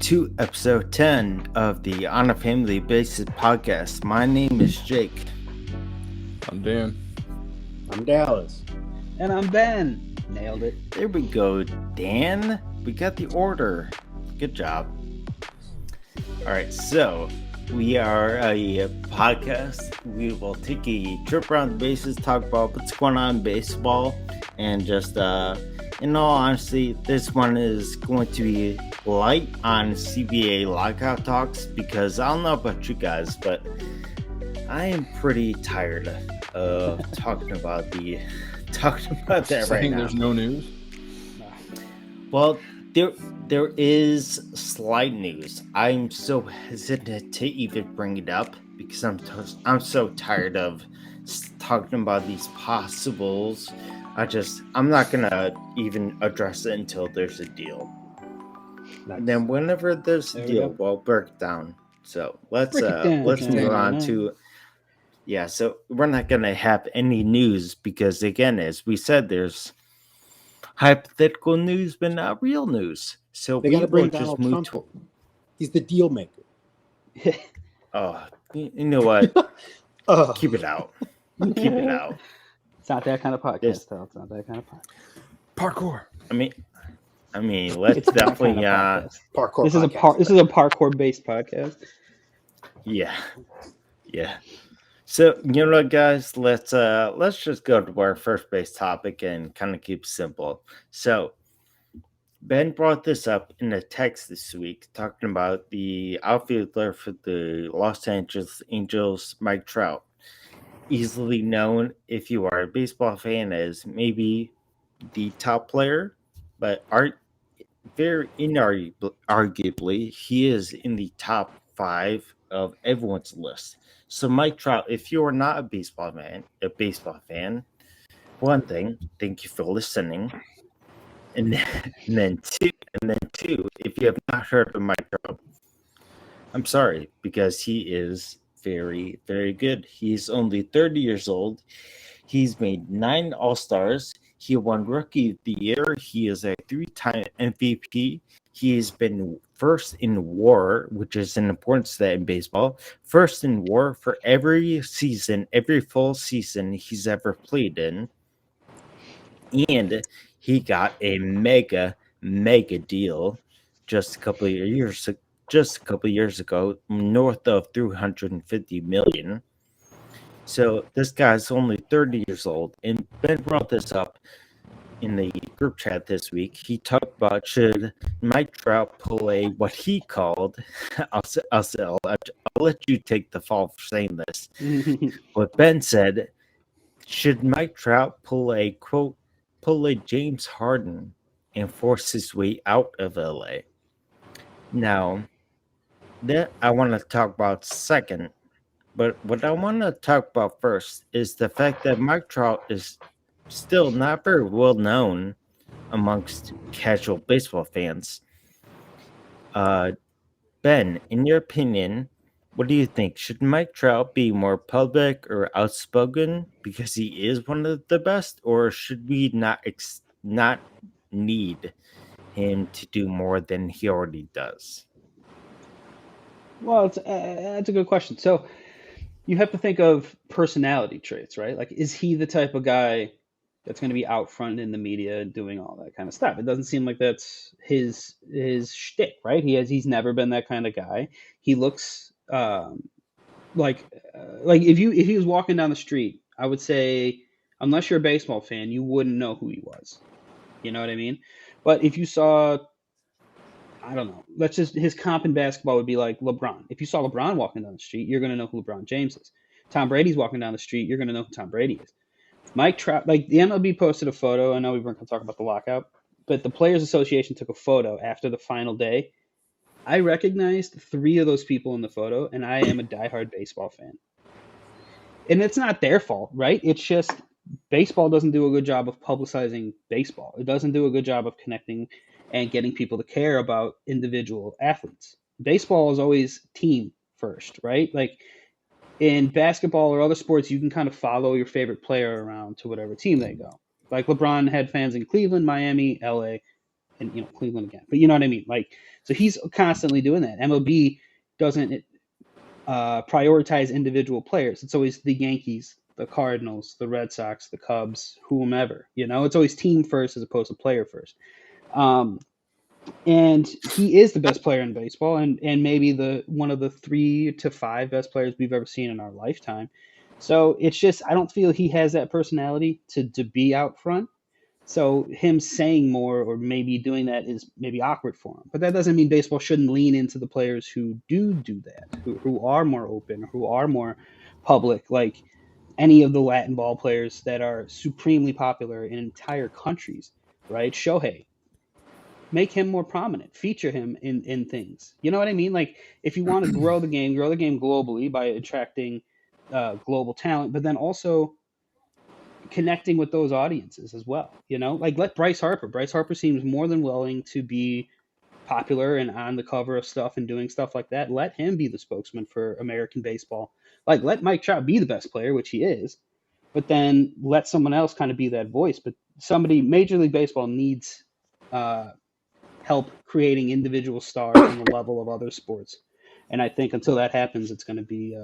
to episode 10 of the On a Family Basis podcast. My name is Jake. I'm Dan. I'm Dallas. And I'm Ben. Nailed it. There we go, Dan. We got the order. Good job. All right, so we are a podcast. We will take a trip around the bases, talk about what's going on in baseball, and just, in all honesty, this one is going to be light on CBA lockout talks because I don't know about you guys, but I am pretty tired of talking about that right now. There's no news. Well, there is slight news. I'm so hesitant to even bring it up because I'm so tired of talking about these possibles. I'm not gonna even address it until there's a deal. Nice. And then whenever there's a deal, we'll break it down. So let's move on to. Yeah, so we're not gonna have any news because, again, as we said, there's hypothetical news, but not real news. So they got to bring Donald Trump. He's the deal maker. Oh, you know what? Keep it out. Keep it out. It's not that kind of podcast, though. It's not that kind of podcast. Parkour. I mean, let's definitely parkour. This is a parkour-based podcast. Yeah. So, you know what, guys? Let's just go to our first base topic and kind of keep it simple. So, Ben brought this up in a text this week, talking about the outfielder for the Los Angeles Angels, Mike Trout, easily known, if you are a baseball fan, as maybe the top player, but very inarguably, he is in the top 5 of everyone's list. So, Mike Trout, if you are not a baseball fan, one thing, thank you for listening. And then two, if you have not heard of Mike Trout, I'm sorry, because he is very, very good. He's only 30 years old. He's made 9 All-Stars. He won Rookie of the Year. He is a 3-time MVP. He has been first in WAR, which is an important stat in baseball. First in WAR for every full season he's ever played in. And he got a mega deal just a couple of years ago, north of $350 million. So this guy's only 30 years old, and Ben brought this up in the group chat this week. He talked about, should Mike Trout pull a what he called, I'll let you take the fall for saying this. What Ben said, should Mike Trout pull a James Harden and force his way out of LA? Now, that I want to talk about second, but what I want to talk about first is the fact that Mike Trout is still not very well known amongst casual baseball fans. Ben, in your opinion, what do you think? Should Mike Trout be more public or outspoken because he is one of the best, or should we not need him to do more than he already does? Well, that's a good question. So you have to think of personality traits, right? Like, is he the type of guy that's going to be out front in the media doing all that kind of stuff? It doesn't seem like that's his shtick, right? He's never been that kind of guy. He looks like if he was walking down the street, I would say, unless you're a baseball fan, you wouldn't know who he was. You know what I mean? But if you saw, I don't know, his comp in basketball would be like LeBron. If you saw LeBron walking down the street, you're going to know who LeBron James is. Tom Brady's walking down the street, you're going to know who Tom Brady is. Mike Trout, like, the MLB posted a photo. I know we weren't going to talk about the lockout, but the Players Association took a photo after the final day. I recognized 3 of those people in the photo, and I am a diehard baseball fan. And it's not their fault, right? It's just baseball doesn't do a good job of publicizing baseball. It doesn't do a good job of connecting and getting people to care about individual athletes. Baseball is always team first, right? Like, in basketball or other sports, you can kind of follow your favorite player around to whatever team they go. Like LeBron had fans in Cleveland, Miami, LA, and Cleveland again. But you know what I mean? Like, so he's constantly doing that. MLB doesn't prioritize individual players. It's always the Yankees, the Cardinals, the Red Sox, the Cubs, whomever. It's always team first as opposed to player first. And he is the best player in baseball, and maybe the one of the 3 to 5 best players we've ever seen in our lifetime. So it's just, I don't feel he has that personality to be out front. So him saying more or maybe doing that is maybe awkward for him. But that doesn't mean baseball shouldn't lean into the players who do that, who are more open, who are more public, like any of the Latin ball players that are supremely popular in entire countries, right? Shohei, make him more prominent, feature him in things. You know what I mean? Like, if you want to grow the game globally by attracting global talent, but then also connecting with those audiences as well. Like, let Bryce Harper seems more than willing to be popular and on the cover of stuff and doing stuff like that. Let him be the spokesman for American baseball. Like, let Mike Trout be the best player, which he is, but then let someone else kind of be that voice. But Major League Baseball needs help creating individual stars on the level of other sports. And I think until that happens, it's going to be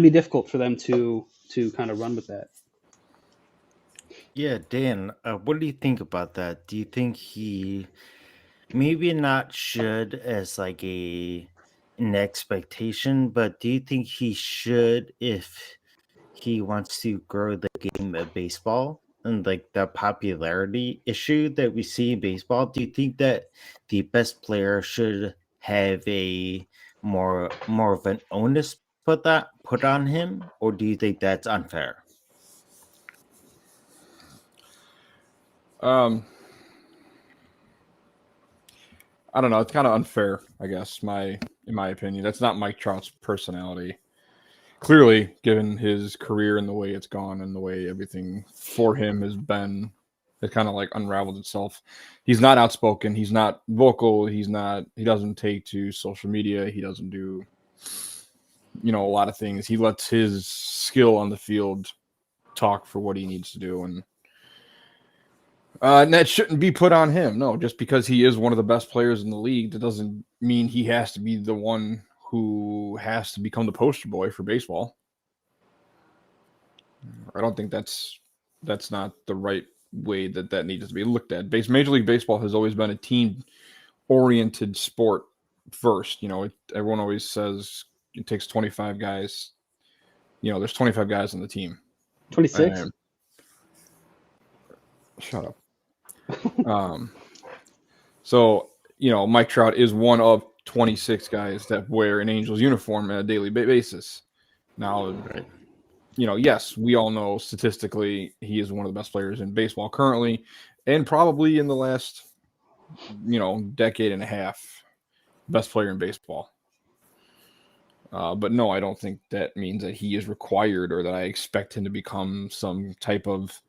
difficult for them to kind of run with that. Yeah, Dan, what do you think about that? Do you think he maybe not should as like an expectation, but do you think he should if he wants to grow the game of baseball and like the popularity issue that we see in baseball? Do you think that the best player should have a more of an onus put on him, or do you think that's unfair? I don't know. It's kind of unfair, I guess. In my opinion, that's not Mike Trout's personality. Clearly, given his career and the way it's gone and the way everything for him has been, it kind of like unraveled itself. He's not outspoken. He's not vocal. He doesn't take to social media. He doesn't do, a lot of things. He lets his skill on the field talk for what he needs to do. And that shouldn't be put on him. No, just because he is one of the best players in the league, that doesn't mean he has to be the one who has to become the poster boy for baseball. I don't think that's not the right way that needs to be looked at. Major League Baseball has always been a team-oriented sport first. Everyone always says it takes 25 guys. There's 25 guys on the team. 26? Shut up. So, Mike Trout is one of 26 guys that wear an Angels uniform on a daily basis. Now, right. Yes, we all know statistically he is one of the best players in baseball currently, and probably in the last, decade and a half, best player in baseball. But no, I don't think that means that he is required or that I expect him to become some type of,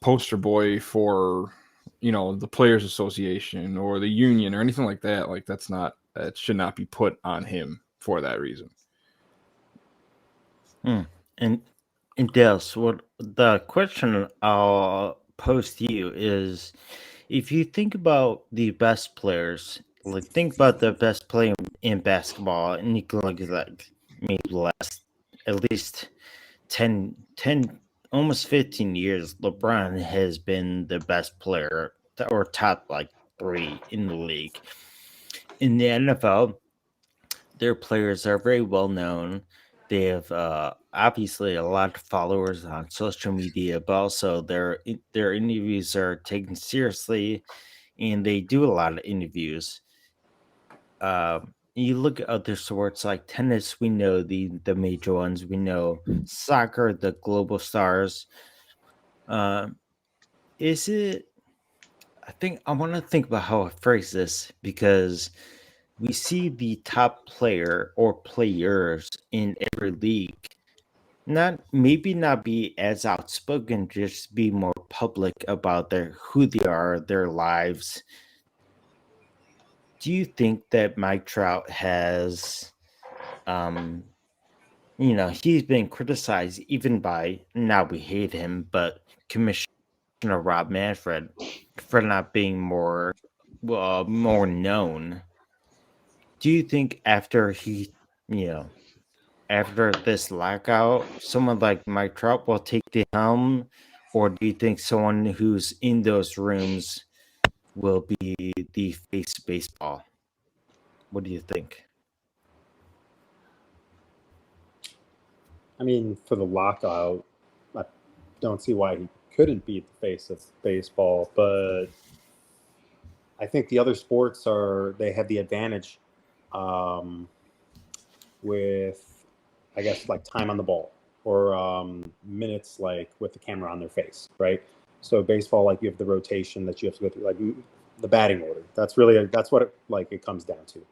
poster boy for, the Players Association or the union or anything like that. Like, that should not be put on him for that reason. And Des, what the question I'll pose to you is, if you think about the best players, like think about the best player in basketball, and you can look at like maybe the last at least 10, almost 15 years, LeBron has been the best player or top like 3 in the league. In the NFL, their players are very well known. They have obviously a lot of followers on social media, but also their interviews are taken seriously, and they do a lot of interviews. You look at other sports like tennis, we know the major ones. We know soccer, the global stars. Is it? I want to think about how I phrase this, because we see the top player or players in every league not be as outspoken, just be more public about who they are, their lives. Do you think that Mike Trout has he's been criticized even by, now we hate him, but commission Rob Manfred for not being more known. Do you think after after this lockout, someone like Mike Trout will take the helm, or do you think someone who's in those rooms will be the face of baseball? What do you think? I mean, for the lockout, I don't see why he couldn't be the face of baseball, but I think the other sports they have the advantage with, I guess, like time on the ball or minutes like with the camera on their face, right? So baseball, like you have the rotation that you have to go through, like the batting order. That's what it comes down to.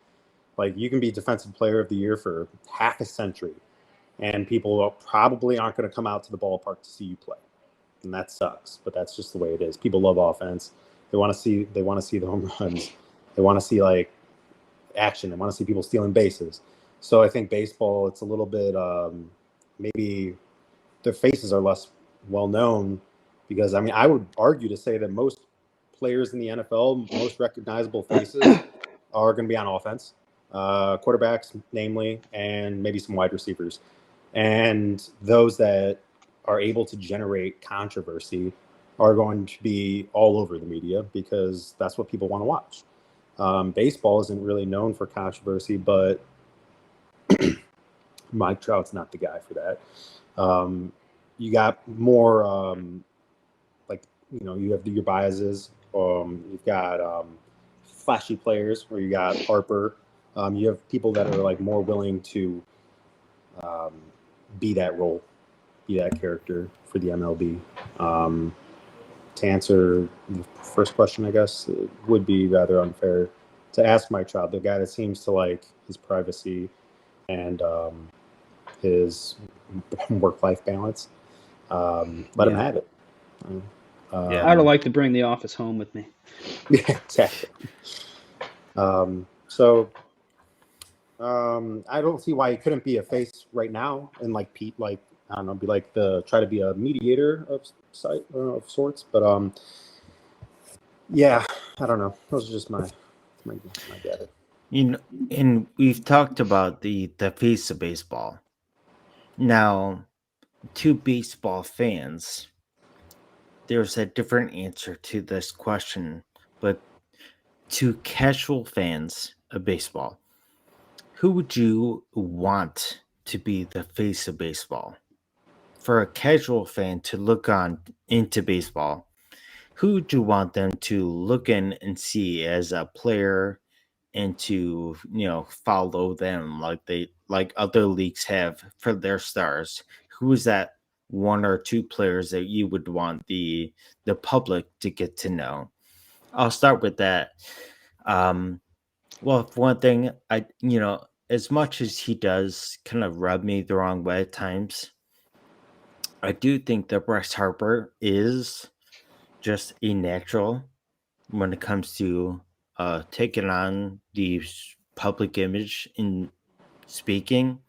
Like you can be defensive player of the year for half a century, and people probably aren't going to come out to the ballpark to see you play, and that sucks. But that's just the way it is. People love offense. They want to see the home runs. They want to see like action. They want to see people stealing bases. So I think baseball, it's a little bit maybe their faces are less well known because I mean I would argue to say that most players in the NFL, most recognizable faces are going to be on offense, quarterbacks namely, and maybe some wide receivers, and those that are able to generate controversy are going to be all over the media because that's what people want to watch. Baseball isn't really known for controversy, but Mike Trout's not the guy for that. You got more you have your biases. You've got flashy players where you got Harper. You have people that are like more willing to be that role, be that character for the MLB. To answer the first question, I guess it would be rather unfair to ask Mike Trout, the guy that seems to like his privacy and his work-life balance. Let him have it. I'd like to bring The Office home with me. Yeah, exactly. So I don't see why he couldn't be a face right now and like Pete, like I don't know, be like try to be a mediator of sorts. But yeah, I don't know. Those are just my data. And we've talked about the face of baseball. Now, to baseball fans, there's a different answer to this question, but to casual fans of baseball, who would you want to be the face of baseball? For a casual fan to look on into baseball, who would you want them to look in and see as a player and to follow them like other leagues have for their stars? Who is that one or two players that you would want the public to get to know? I'll start with that. Well, for one thing, as much as he does kind of rub me the wrong way at times, I do think that Bryce Harper is just a natural when it comes to taking on the public image in speaking.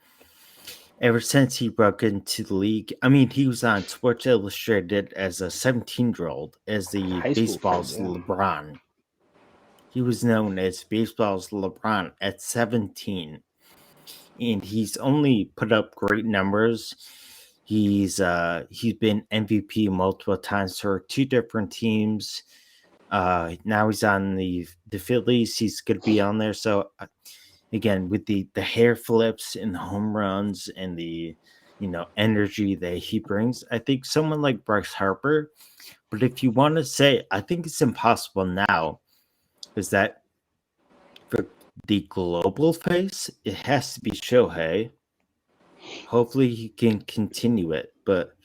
Ever since he broke into the league, I mean, he was on Sports Illustrated as a 17-year-old as the High school baseball's kid, yeah. LeBron. He was known as baseball's LeBron at 17, and he's only put up great numbers. He's been MVP multiple times for two different teams. Now he's on the Phillies. He's going to be on there. So again, with the hair flips and the home runs and the energy that he brings, I think someone like Bryce Harper. But if you want to say, I think it's impossible now, is that for the global face, it has to be Shohei. Hopefully he can continue it, but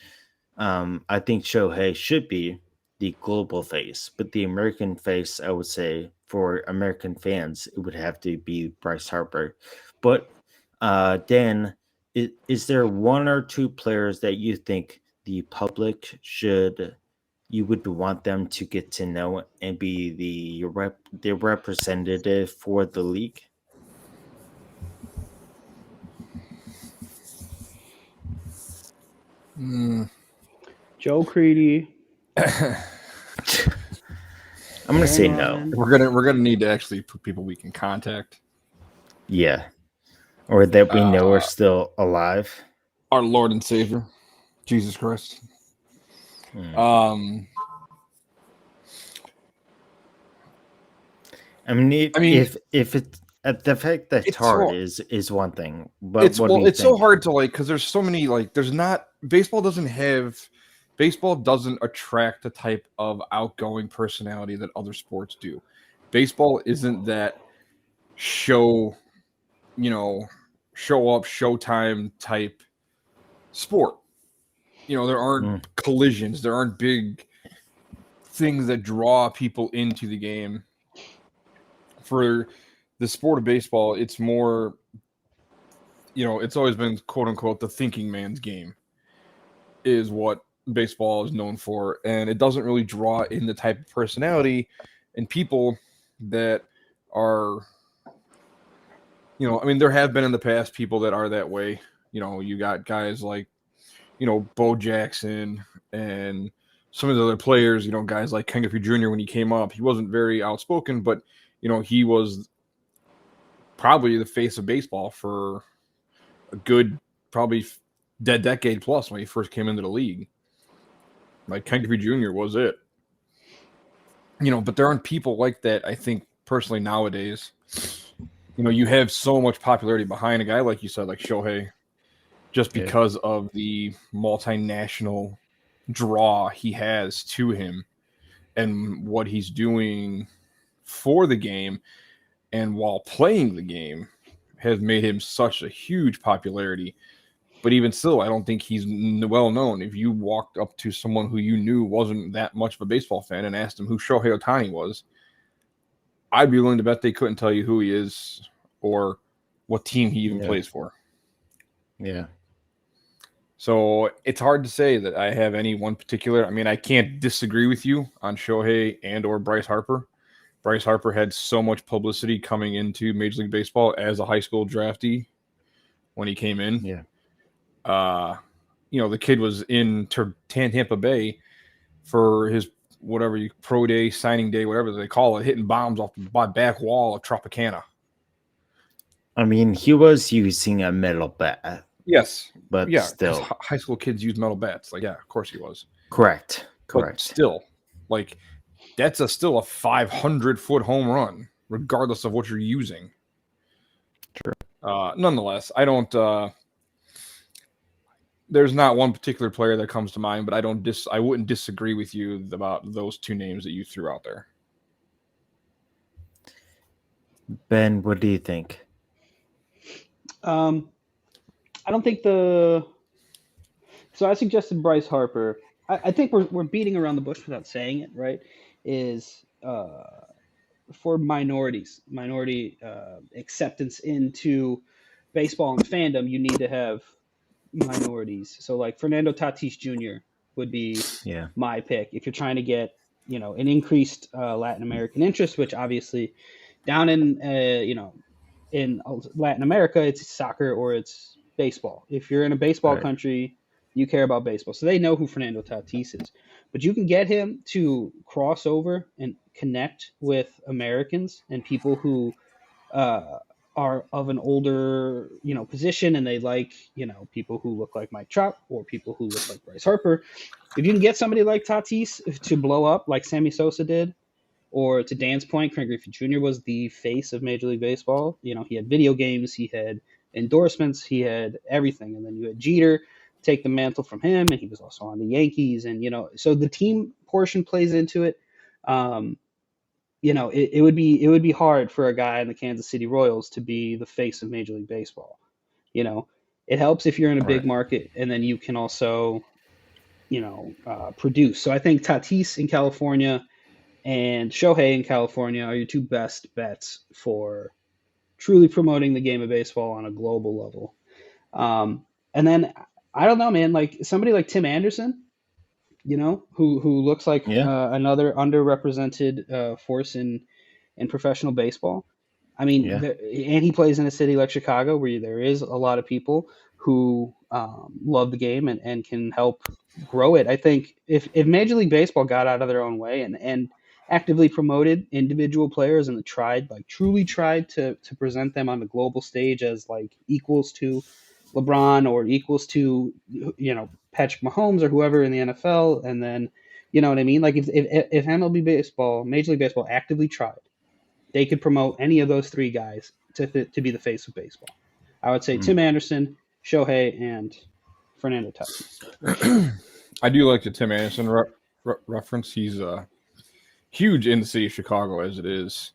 I think Shohei should be the global face, but the American face, I would say, for American fans, it would have to be Bryce Harper. But Dan, is there one or two players that you think the public you would want them to get to know and be the representative for the league? Joe Creedy. I'm gonna say no. And We're gonna need to actually put people we can contact. Yeah, or that we know are still alive. Our Lord and Savior, Jesus Christ. I mean, if it's the fact that it's hard is one thing, but it's what do you it's so think? hard to like because there's so many there's not baseball doesn't attract the type of outgoing personality that other sports do. Baseball isn't that show up, showtime type sport. There aren't collisions, there aren't big things that draw people into the game. For the sport of baseball, it's more, it's always been quote unquote the thinking man's game is what baseball is known for. And it doesn't really draw in the type of personality and people that are, there have been in the past people that are that way. You got guys like, Bo Jackson and some of the other players, guys like Ken Griffey Jr. when he came up, he wasn't very outspoken, but, he was probably the face of baseball for a good, probably decade plus when he first came into the league. Like Ken Griffey Jr. was it. But there aren't people like that, I think, personally nowadays. You have so much popularity behind a guy, like you said, like Shohei, just because of the multinational draw he has to him and what he's doing for the game and while playing the game has made him such a huge popularity. But even still, I don't think he's well known. If you walked up to someone who you knew wasn't that much of a baseball fan and asked him who Shohei Ohtani was, I'd be willing to bet they couldn't tell you who he is or what team he even plays for. Yeah. So it's hard to say that I have any one particular. I mean, I can't disagree with you on Shohei and or Bryce Harper. Bryce Harper had so much publicity coming into Major League Baseball as a high school draftee when he came in. Yeah. The kid was in Tampa Bay for his pro day, signing day, whatever they call it, hitting bombs off the back wall of Tropicana. I mean, he was using a metal bat. Yes, but still, high school kids use metal bats. Like, yeah, of course he was. Correct. But still, like, that's still a 500-foot home run, regardless of what you're using. True. Nonetheless, I don't. There's not one particular player that comes to mind, but I wouldn't disagree with you about those two names that you threw out there. Ben, what do you think? I don't think so I suggested Bryce Harper. I think we're beating around the bush without saying it, right? Is for minority acceptance into baseball and fandom, you need to have minorities. So like Fernando Tatis Jr. would be my pick if you're trying to get an increased Latin American interest, which obviously down in in Latin America it's soccer or it's baseball. If you're in a baseball country, you care about baseball, so they know who Fernando Tatis is. But you can get him to cross over and connect with Americans and people who are of an older, position, and they like, people who look like Mike Trout or people who look like Bryce Harper. If you can get somebody like Tatis to blow up like Sammy Sosa did, or to Dan's point, Ken Griffey Jr. was the face of Major League Baseball. He had video games, he had endorsements, he had everything. And then you had Jeter take the mantle from him, and he was also on the Yankees. And, so the team portion plays into it. It would be hard for a guy in the Kansas City Royals to be the face of Major League Baseball. It helps if you're in a big market, and then you can also, produce. So I think Tatis in California and Shohei in California are your two best bets for truly promoting the game of baseball on a global level. And then I don't know, man, like somebody like Tim Anderson, who looks like another underrepresented force in professional baseball. I mean, and he plays in a city like Chicago where there is a lot of people who love the game and can help grow it. I think if Major League Baseball got out of their own way and actively promoted individual players and truly tried to present them on the global stage as like equals to LeBron or equals to Patrick Mahomes or whoever in the NFL, and then you know what I mean. Like if MLB baseball, Major League Baseball actively tried, they could promote any of those three guys to be the face of baseball. I would say Tim Anderson, Shohei, and Fernando Tatis. I do like the Tim Anderson reference. He's huge in the city of Chicago as it is.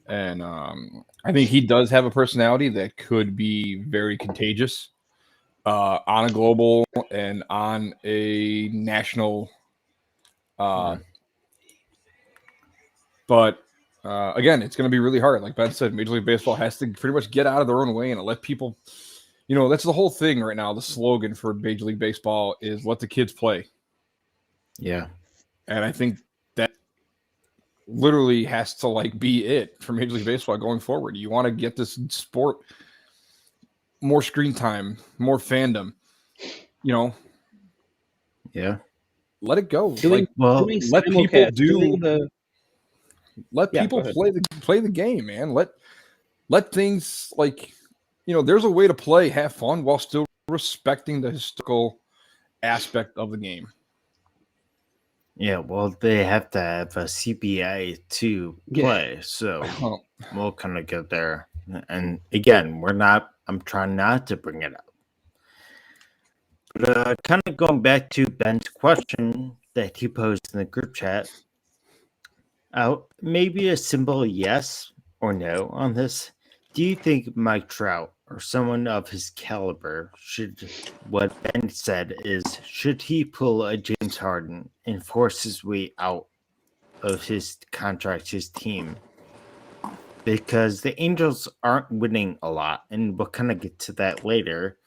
And I think he does have a personality that could be very contagious on a global and on a national. But again, it's going to be really hard. Like Ben said, Major League Baseball has to pretty much get out of their own way and let people, that's the whole thing right now. The slogan for Major League Baseball is let the kids play. Yeah. And I think that literally has to like be it for Major League Baseball going forward. You want to get this sport more screen time, more fandom, Yeah. let it go. Doing let people simulcast, let people play the game, man. Let things like, there's a way to play, have fun while still respecting the historical aspect of the game. Yeah, well, they have to have a CPA to play, so we'll kind of get there. And again, I'm trying not to bring it up. But kind of going back to Ben's question that he posed in the group chat, maybe a simple yes or no on this. Do you think Mike Trout or someone of his caliber what Ben said is, should he pull a James Harden and force his way out of his contract, his team? Because the Angels aren't winning a lot, and we'll kind of get to that later.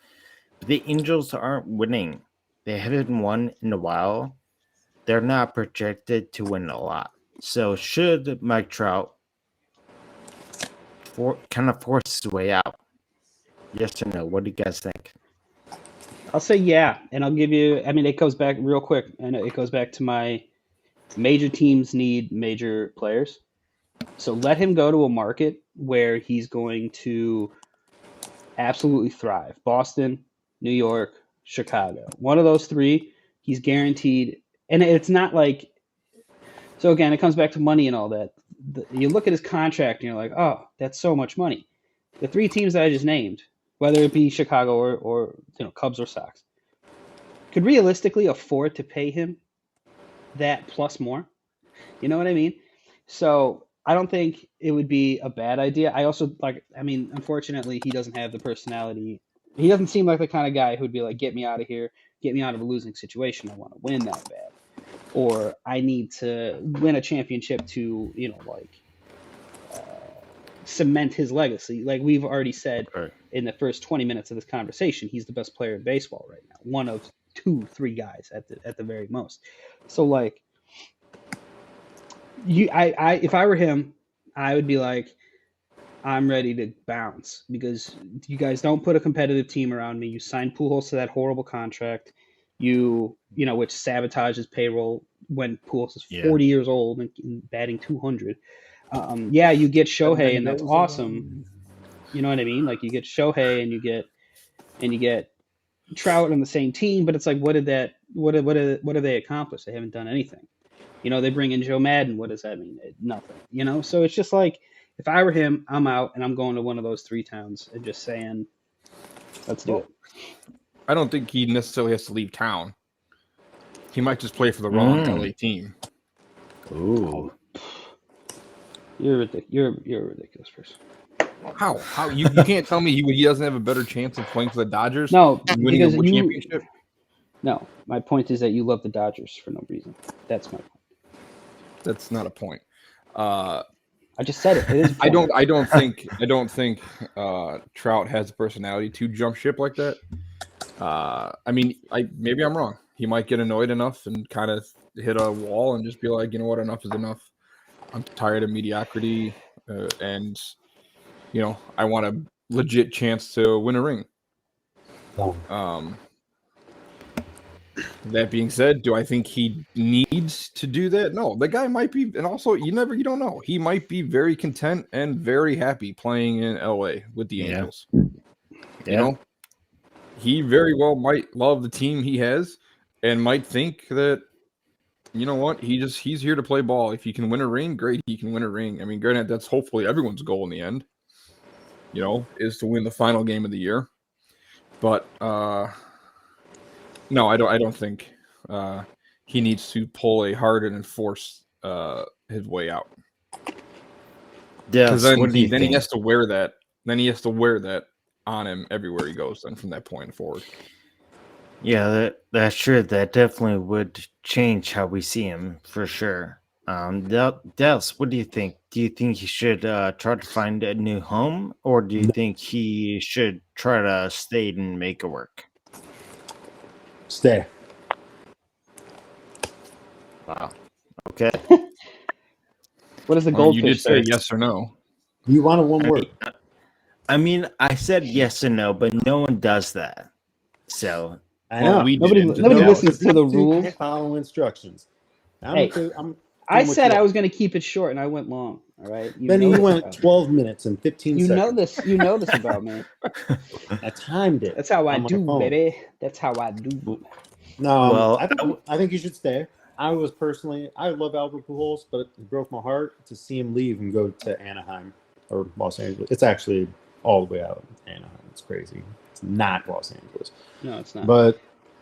The Angels aren't winning. They haven't won in a while. They're not projected to win a lot. So should Mike Trout kind of force his way out? Yes or no? What do you guys think? I'll say yeah, and I'll give you. I mean, it goes back real quick, and it goes back to my major teams need major players. So let him go to a market where he's going to absolutely thrive. Boston, New York, Chicago. One of those three, he's guaranteed. And it's not like. So again, it comes back to money and all that. You look at his contract and you're like, oh, that's so much money. The three teams that I just named, whether it be Chicago or Cubs or Sox, could realistically afford to pay him that plus more. You know what I mean? So I don't think it would be a bad idea. I also unfortunately, he doesn't have the personality. He doesn't seem like the kind of guy who'd be like, get me out of here, get me out of a losing situation. I want to win that bad. Or I need to win a championship to, cement his legacy. Like we've already said in the first 20 minutes of this conversation, he's the best player in baseball right now. One of 2-3 guys at the very most. So like, if I were him, I would be like, I'm ready to bounce because you guys don't put a competitive team around me. You signed Pujols to that horrible contract. Which sabotages payroll when Pujols is 40 years old and batting 200. You get Shohei and that's awesome. You know what I mean? Like you get Shohei and you get Trout on the same team, but it's like, what have they accomplished? They haven't done anything. They bring in Joe Madden. What does that mean? Nothing. So it's just like, if I were him, I'm out and I'm going to one of those 3 towns and just saying, let's do it. I don't think he necessarily has to leave town. He might just play for the wrong LA team. Ooh. You're a ridiculous person. How? You can't tell me he doesn't have a better chance of playing for the Dodgers? No, winning a championship? No, my point is that you love the Dodgers for no reason. That's my point. That's not a point. I just said it. It is. I don't think Trout has the personality to jump ship like that. Maybe I'm wrong. He might get annoyed enough and kind of hit a wall and just be like, you know what, enough is enough. I'm tired of mediocrity, and I want a legit chance to win a ring. That being said, do I think he needs to do that? No, the guy might be, and also you don't know. He might be very content and very happy playing in LA with the Angels. You know, he very well might love the team he has and might think that, you know what, he's here to play ball. If he can win a ring, great, he can win a ring. I mean, granted, that's hopefully everyone's goal in the end, you know, is to win the final game of the year. But no, I don't think he needs to pull a hard and enforce his way out. Because then he has to wear that. Then he has to wear that on him everywhere he goes. Then from that point forward. Yeah, that's true. That definitely would change how we see him for sure. Dallas, what do you think? Do you think he should try to find a new home, or do you think he should try to stay and make it work? Stay. Wow. Okay. What is the goldfish? You did say yes or no. You wanted one word. I mean, I said yes and no, but no one does that. So I know. Nobody listens to the rules. Follow instructions. I said I was going to keep it short, and I went long. All right. Then you went 12 minutes and 15 seconds. You know this about me. I timed it. That's how I do, baby. That's how I do. No, well, I think you should stay. I love Albert Pujols, but it broke my heart to see him leave and go to Anaheim or Los Angeles. It's actually all the way out in Anaheim. It's crazy. It's not Los Angeles. No, it's not. But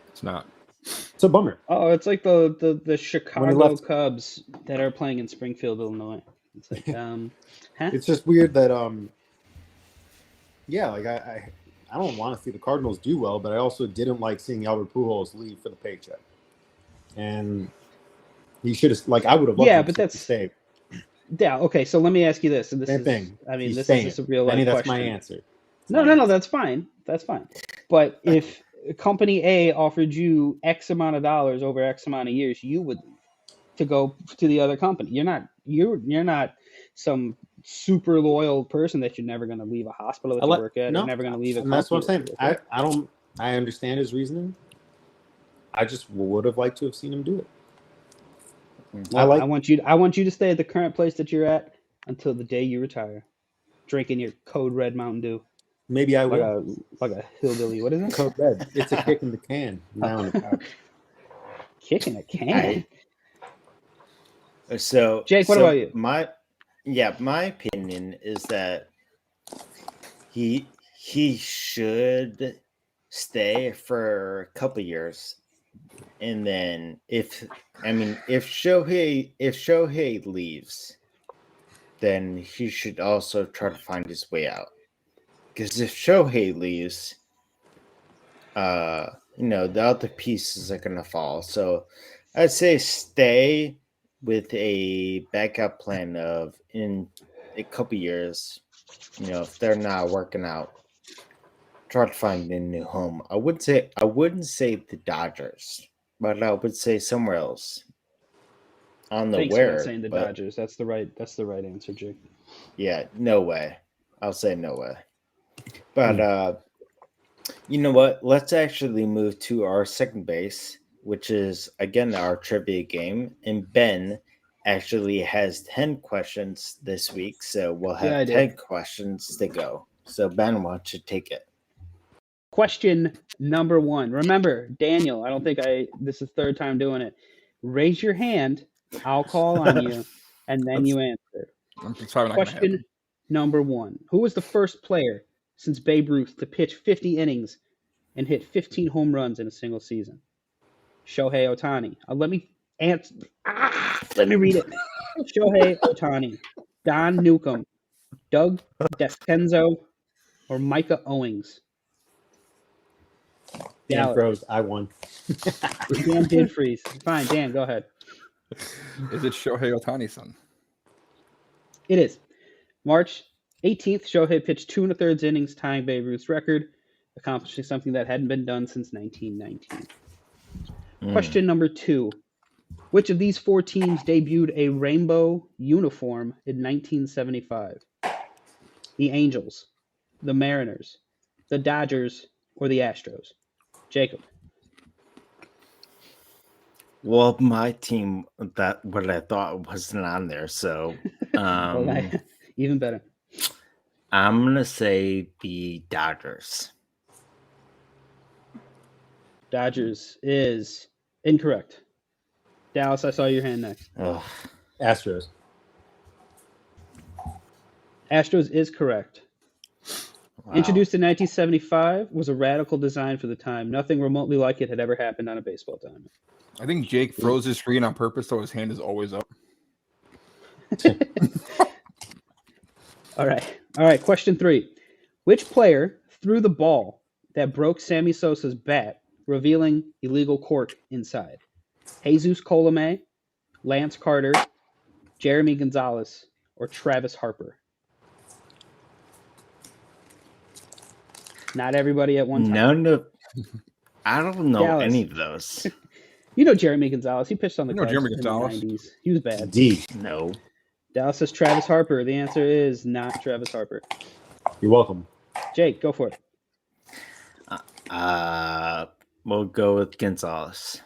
it's not. It's a bummer. Oh, it's like the Chicago Cubs that are playing in Springfield, Illinois. It's like, It's just weird that, like I don't want to see the Cardinals do well, but I also didn't like seeing Albert Pujols leave for the paycheck. And he should have, I would have loved him to stay. Yeah, okay, so let me ask you this. And this Same is, thing. I mean, He's this is a real life question. That's my answer. No, that's fine. That's fine. But if company A offered you X amount of dollars over X amount of years, you would leave to go to the other company. You're not some super loyal person that you're never going to leave a hospital that you work at. You're never going to leave a company. That's what I'm saying. I understand his reasoning. I just would have liked to have seen him do it. Well, I want you to stay at the current place that you're at until the day you retire, drinking your Code Red Mountain Dew. Maybe I will. Like a hillbilly. What is it? Code Red. It's a kick in the can. Now in the pouch. Kick in the can. So, Jake, what about you? My opinion is that he should stay for a couple years, and then if Shohei leaves, then he should also try to find his way out. Because if Shohei leaves, the other pieces are gonna fall. So I'd say stay with a backup plan of in a couple years, if they're not working out, try to find a new home. I wouldn't say the Dodgers, but I would say somewhere else. Thanks for saying the Dodgers. That's the right answer, Jake. Yeah, no way. I'll say no way. But you know what? Let's actually move to our second base, which is again our trivia game. And Ben actually has 10 questions this week, so we'll have 10 questions to go. So Ben, why don't you take it? Question number 1. Remember, Daniel, I don't think this is the third time doing it. Raise your hand. I'll call on you, and then you answer. Question number 1. Who was the first player since Babe Ruth to pitch 50 innings and hit 15 home runs in a single season? Shohei Ohtani. Let me answer. Let me read it. Shohei Ohtani, Don Newcomb, Doug Descenzo, or Micah Owings? Dan froze. I won. Dan did freeze. Fine, Dan, go ahead. Is it Shohei Ohtani, son? It is. March 18th, Shohei pitched 2 1/3 innings, tying Babe Ruth's record, accomplishing something that hadn't been done since 1919. Question number 2. Which of these 4 teams debuted a rainbow uniform in 1975? The Angels, the Mariners, the Dodgers, or the Astros? Jacob. Well, my team, that what I thought wasn't on there, so Okay. Even better. I'm gonna say the Dodgers. Dodgers is incorrect. Dallas, I saw your hand next. Ugh. Astros. Astros is correct. Wow. Introduced in 1975, was a radical design for the time. Nothing remotely like it had ever happened on a baseball diamond. I think Jake froze his screen on purpose, so his hand is always up. All right. Question 3. Which player threw the ball that broke Sammy Sosa's bat, revealing illegal cork inside? Jesus Colomé, Lance Carter, Jeremy Gonzalez, or Travis Harper? Not everybody at one time. None of. I don't know Dallas. any of those. You know Jeremy Gonzalez. He pitched on the You know Cubs Jeremy in the Gonzalez. 90s. He was bad. D. No. Dallas says Travis Harper. The answer is not Travis Harper. You're welcome. Jake, go for it. We'll go with Gonzalez.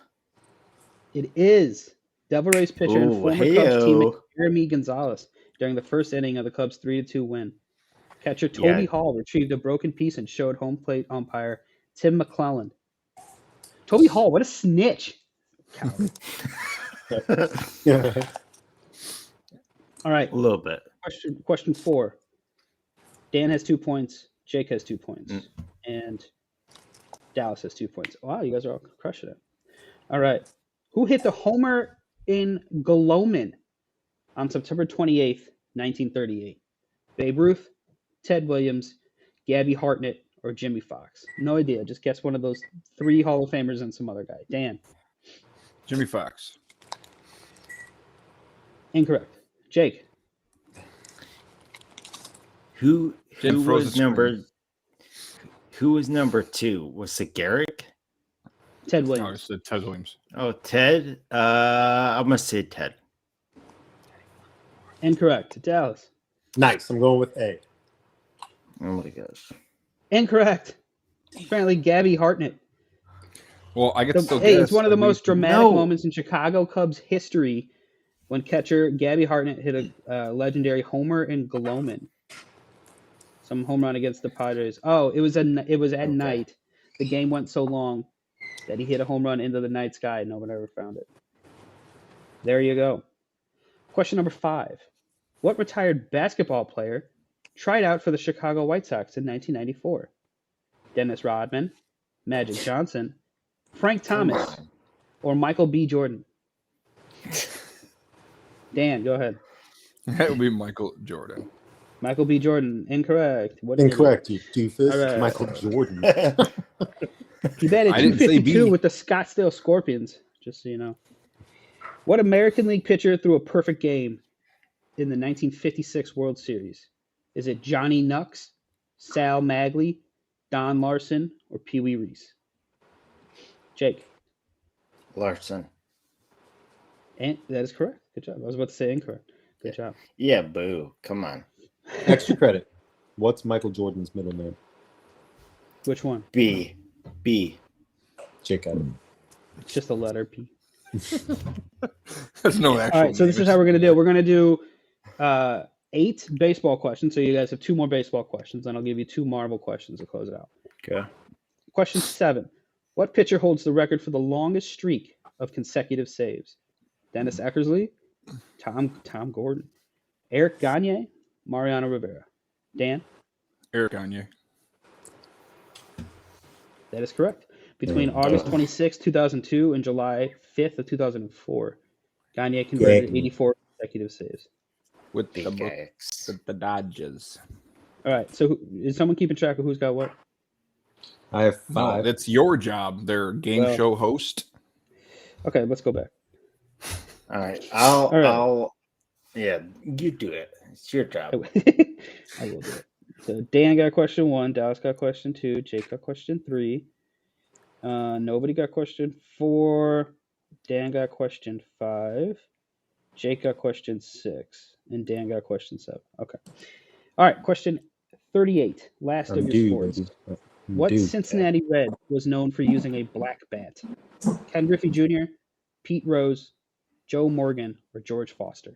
It is Devil Rays pitcher and Ooh, former Cubs teammate Jeremy Gonzalez during the first inning of the Cubs' 3-2 win. Catcher Toby Hall retrieved a broken piece and showed home plate umpire Tim McClelland. Toby Hall, what a snitch! Coward. All right. A little bit. Question 4. Dan has 2 points. Jake has 2 points. And Dallas has 2 points. Wow, you guys are all crushing it. All right. Who hit the homer in Goloman on September 28th, 1938? Babe Ruth, Ted Williams, Gabby Hartnett, or Jimmy Fox? No idea. Just guess one of those 3 Hall of Famers and some other guy. Dan. Jimmy Fox. Incorrect. Jake. Who Jake froze was his number? Who was number 2? Was it Garrick? Ted No, Williams. it's Ted Williams. Oh, Ted. I'm gonna say Ted. Incorrect. Dallas. Nice. I'm going with A. Oh my gosh. Incorrect. Apparently, Gabby Hartnett. Well, I get to still Hey, guess. it's one of the I mean, most dramatic No. moments in Chicago Cubs history when catcher Gabby Hartnett hit a legendary homer in Goloman. Some home run against the Padres. Oh, it was at night. The game went so long that he hit a home run into the night sky and no one ever found it. There you go. Question number 5. What retired basketball player tried out for the Chicago White Sox in 1994? Dennis Rodman, Magic Johnson, Frank Thomas, or Michael B. Jordan? Dan, go ahead. that would be Michael Jordan. Michael B. Jordan, incorrect. What is it? Incorrect, you doofus. All right. Michael Jordan. He batted I didn't say 252 B. with the Scottsdale Scorpions, just so you know. What American League pitcher threw a perfect game in the 1956 World Series? Is it Johnny Nux, Sal Magley, Don Larson, or Pee Wee Reese? Jake. Larson. And that is correct. Good job. I was about to say incorrect. Good job. Yeah, boo. Come on. Extra credit. What's Michael Jordan's middle name? Which one? B. Jake Adam. It's just a letter P. There's no actual. All right, so this is how we're going to do it. We're going to do 8 baseball questions. So you guys have 2 more baseball questions, and I'll give you 2 Marvel questions to close it out. Okay. Question 7. What pitcher holds the record for the longest streak of consecutive saves? Dennis Eckersley, Tom Gordon, Eric Gagne, Mariano Rivera. Dan? Eric Gagne. That is correct. Between August 26, 2002 and July 5th of 2004, Gagne converted 84 consecutive saves. With the, Big book, X. with the Dodgers. All right, so is someone keeping track of who's got what? I have No, 5. that's your job. Their game Well- show host. Okay, let's go back. All right. right. I'll. Yeah, you do it. It's your job. I will do it. So Dan got question 1, Dallas got question 2, Jake got question 3. Nobody got question 4. Dan got question 5. Jake got question 6. And Dan got question 7. Okay. All right. Question 38. Last of your Dude, sports. baby. What Dude, Cincinnati Red was known for using a black bat? Ken Griffey Jr., Pete Rose, Joe Morgan, or George Foster?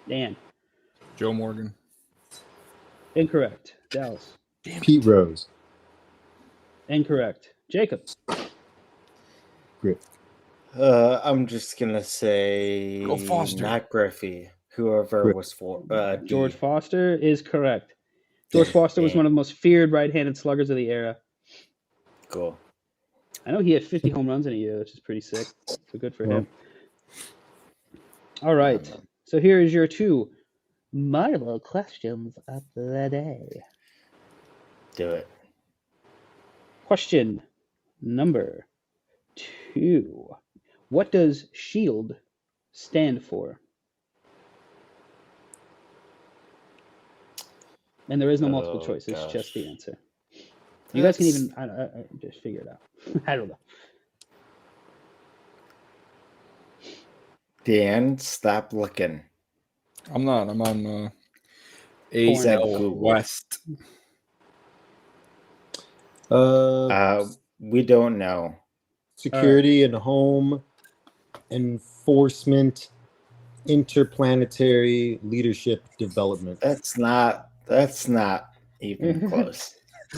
Dan. Joe Morgan. Incorrect. Dallas. Pete Rose. Incorrect. Jacob. Griff. I'm just gonna say Go Foster. not Griffey. Whoever Griff. was for George D. Foster is correct. George Foster was Dang. one of the most feared right-handed sluggers of the era. Cool. I know he had 50 home runs in a year, which is pretty sick. So good for him. All right. So here is your 2 Marvel questions of the day. Do it. Question number 2. What does SHIELD stand for? And there is no multiple choice. It's just the answer. You guys can even I just figure it out. I don't know. Dan, stop looking. I'm not. I'm on Said AL Google. West. We don't know. Security and home enforcement, interplanetary leadership development. That's not even close.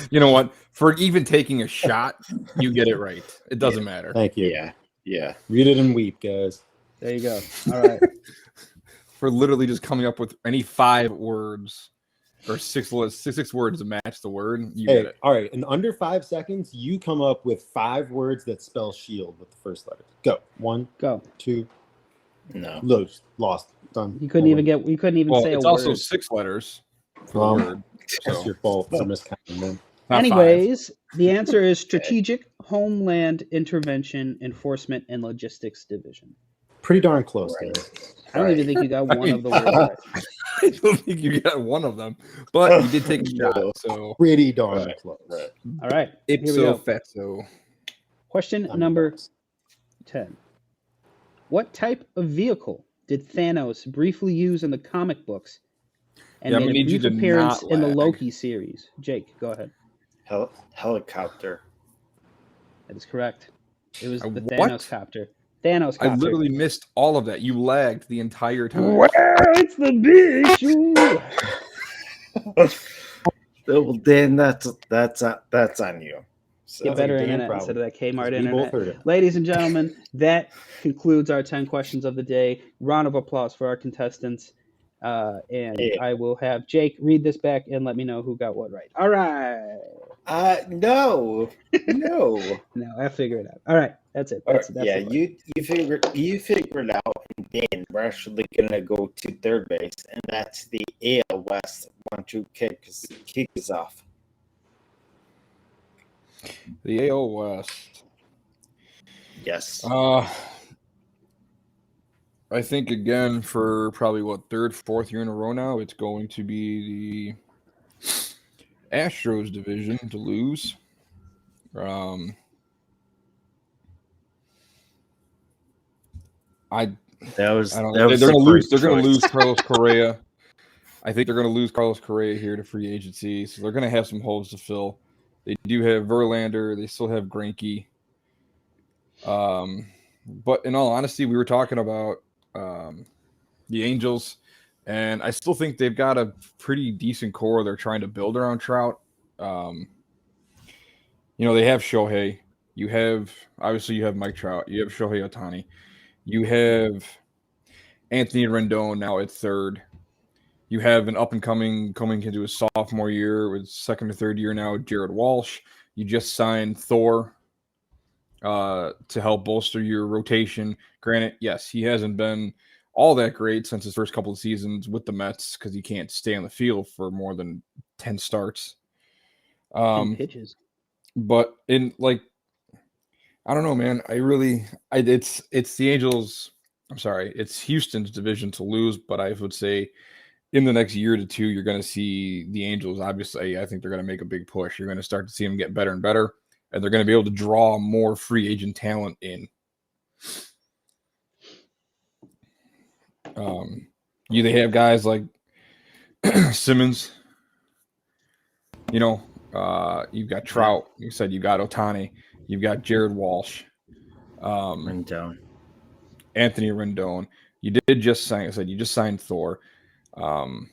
You know what? For even taking a shot, you get it right. It doesn't matter. Thank you. Yeah. Read it and weep, guys. There you go. All right. For literally just coming up with any 5 words or six words to match the word, you get it. All right. In under 5 seconds, you come up with 5 words that spell shield with the first letter. Go. 1, Go. 2. No. Lost. Done. You couldn't even say a it's word. also 6 letters for the word. That's So your fault for miscounting them. not 5. Anyways, the answer is Strategic Homeland Intervention Enforcement and Logistics Division. Pretty darn close, Right. guys. I don't even think you got one of the words right. I don't think you got one of them, but you did take a shot. So Pretty darn close. Right. All right. Here we ipso go. facto. Question number 10. What type of vehicle did Thanos briefly use in the comic books and I'm made gonna a need you brief to appearance not in the lag. Loki series? Jake, go ahead. Helicopter. That is correct. It was the What? Thanos copter. Thanos copter. I literally missed all of that. You lagged the entire time. Well, it's the big shoe. Well, Dan, that's on you. So, Get better like a Dan internet problem. instead of that Kmart We both internet. heard it. Ladies and gentlemen, that concludes our 10 questions of the day. Round of applause for our contestants. And Yeah. I will have Jake read this back and let me know who got what right. All right. no. No, I figure it out. All right. That's it. That's Yeah, the question. you figured it out, and Dan, we're actually gonna go to third base, and that's the AL West. Why don't you kick us off? The AL West. Yes. I think again for probably third, 4th year in a row now, it's going to be the Astros division to lose. I don't know. They're going to lose. They're going to lose Carlos Correa. I think they're going to lose Carlos Correa here to free agency, so they're going to have some holes to fill. They do have Verlander. They still have Greinke. But in all honesty, we were talking about the Angels, and I still think they've got a pretty decent core they're trying to build around Trout. They have Shohei. You have Mike Trout. You have Shohei Ohtani. You have Anthony Rendon now at third. You have an up-and-coming coming into his sophomore year with 2nd or 3rd year now, Jared Walsh. You just signed Thor to help bolster your rotation. Granted, yes, he hasn't been all that great since his first couple of seasons with the Mets because he can't stay on the field for more than 10 starts. 10 pitches. But I don't know, man. It's the Angels. I'm sorry, it's Houston's division to lose, but I would say in the next year to 2, you're going to see the Angels. Obviously, I think they're going to make a big push. You're going to start to see them get better and better, and they're going to be able to draw more free agent talent in. They have guys like Simmons. You've got Trout. You said you got Otani. You've got Jared Walsh, Rendon. Anthony Rendon. You did just sign. I said you just signed Thor, and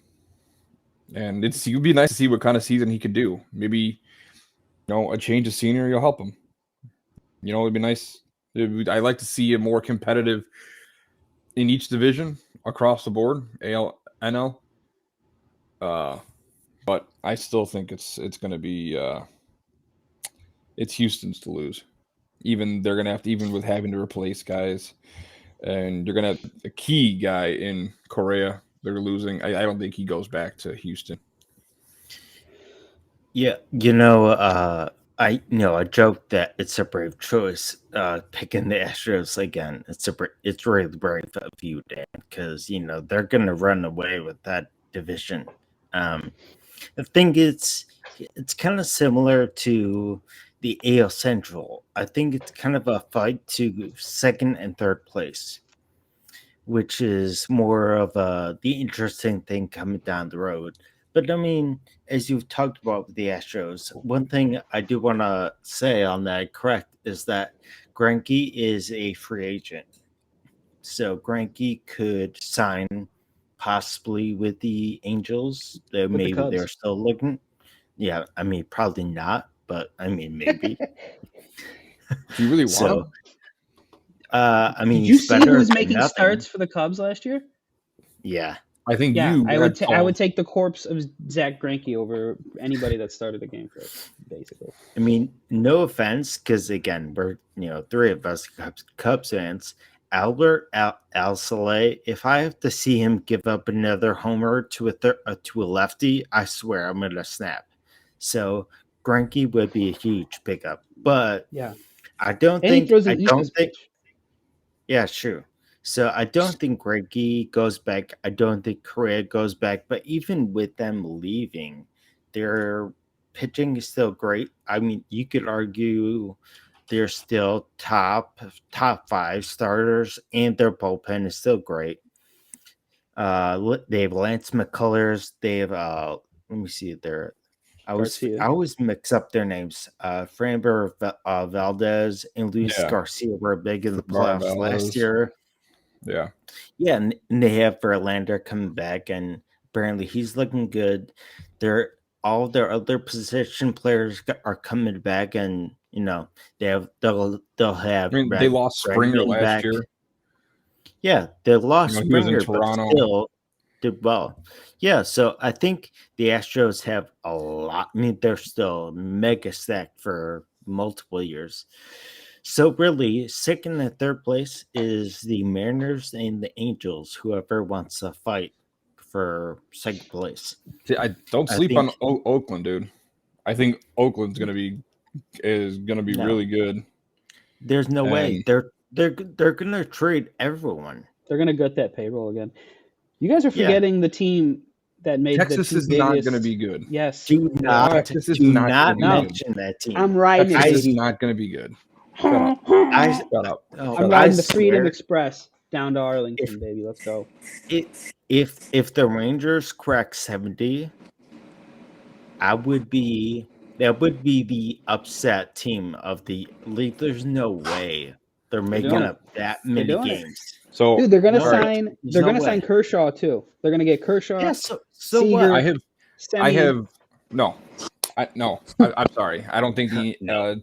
it would be nice to see what kind of season he could do. Maybe a change of scenery will help him. It'd be nice. I'd like to see a more competitive in each division across the board, AL, NL. But I still think it's going to be it's Houston's to lose. Even they're going to have to, even with having to replace guys, and you're going to have a key guy in Korea. They're losing. I don't think he goes back to Houston. Yeah, I joke that it's a brave choice picking the Astros again. It's really brave of you, Dan, because they're gonna run away with that division. I think it's kind of similar to the AL Central. I think it's kind of a fight to second and third place, which is more of the interesting thing coming down the road. But I mean, as you've talked about with the Astros, one thing I do want to say on that, correct, is that Greinke is a free agent. So Greinke could sign possibly with the Angels. Maybe Cubs. they're still looking. Yeah, I mean, probably not, but I mean, maybe. Do you really want So, him? I mean, Did you he's see better who was than making nothing. starts for the Cubs last year? Yeah. I think Yeah, you. I would take the corpse of Zach Greinke over anybody that started a game for us, basically. I mean, no offense, because again, we're three of us Cubs fans. Albert Alzolay, if I have to see him give up another homer to a lefty, I swear I'm gonna snap. So Greinke would be a huge pickup, but Yeah, I don't and he think throws I an don't East think. pitch. Yeah, sure. So I don't think Greinke goes back. I don't think Correa goes back. But even with them leaving, their pitching is still great. I mean, you could argue they're still top 5 starters, and their bullpen is still great. They have Lance McCullers. They have let me see there. I Garcia. always mix up their names. Framber Valdez and Luis Yeah. Garcia were big in the playoffs Valdez. last year. Yeah. Yeah, and they have Verlander coming back, and apparently he's looking good. All their other position players are coming back, and they'll have. I mean, they lost Springer Bregman last back. year. Yeah, they lost he was in Springer, but Toronto. still did well. Yeah, so I think the Astros have a lot. I mean, they're still mega stacked for multiple years. So really, second and third place is the Mariners and the Angels. Whoever wants to fight for second place. See, I don't I sleep on think- Oakland, dude. I think Oakland's gonna be No. really good. There's no way And- they're gonna trade everyone. They're gonna gut that payroll again. You guys are forgetting the team that made Texas the two is not biggest... going to be good. Yes. Do not Texas is not gonna be mention that team. I'm riding Texas it, is baby. not going to be good. Shut up. I, Shut up. oh, I'm I riding the Freedom swear, Express down to Arlington, baby. Let's go. if the Rangers crack 70, that would be the upset team of the league. There's no way they're making doing up that many doing it. games. So, Dude, they're gonna all right, sign. there's They're no gonna sign way. Kershaw too. They're gonna get Kershaw. Yeah, so Seager, what? I'm sorry. I don't think the No.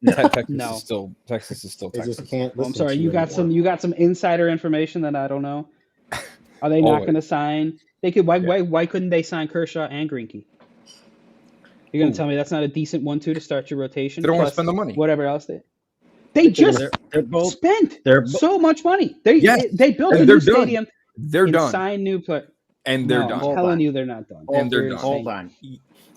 Texas No. is still Texas. They Texas. just can't Oh, I'm listen sorry. to You got anymore. some insider information that I don't know. Are they not Always. going to sign? They could. Why? Yeah. Why couldn't they sign Kershaw and Greinke? You're going to tell me that's not a decent 1-2 to start your rotation? They don't wanna plus spend the money. Whatever else they just They're both. spent they're so much money. They Yes. built And a they're new done. stadium They're and done. signed new players. And they're No, done. I'm Hold telling on. you, they're not done. And they're done. Hold on.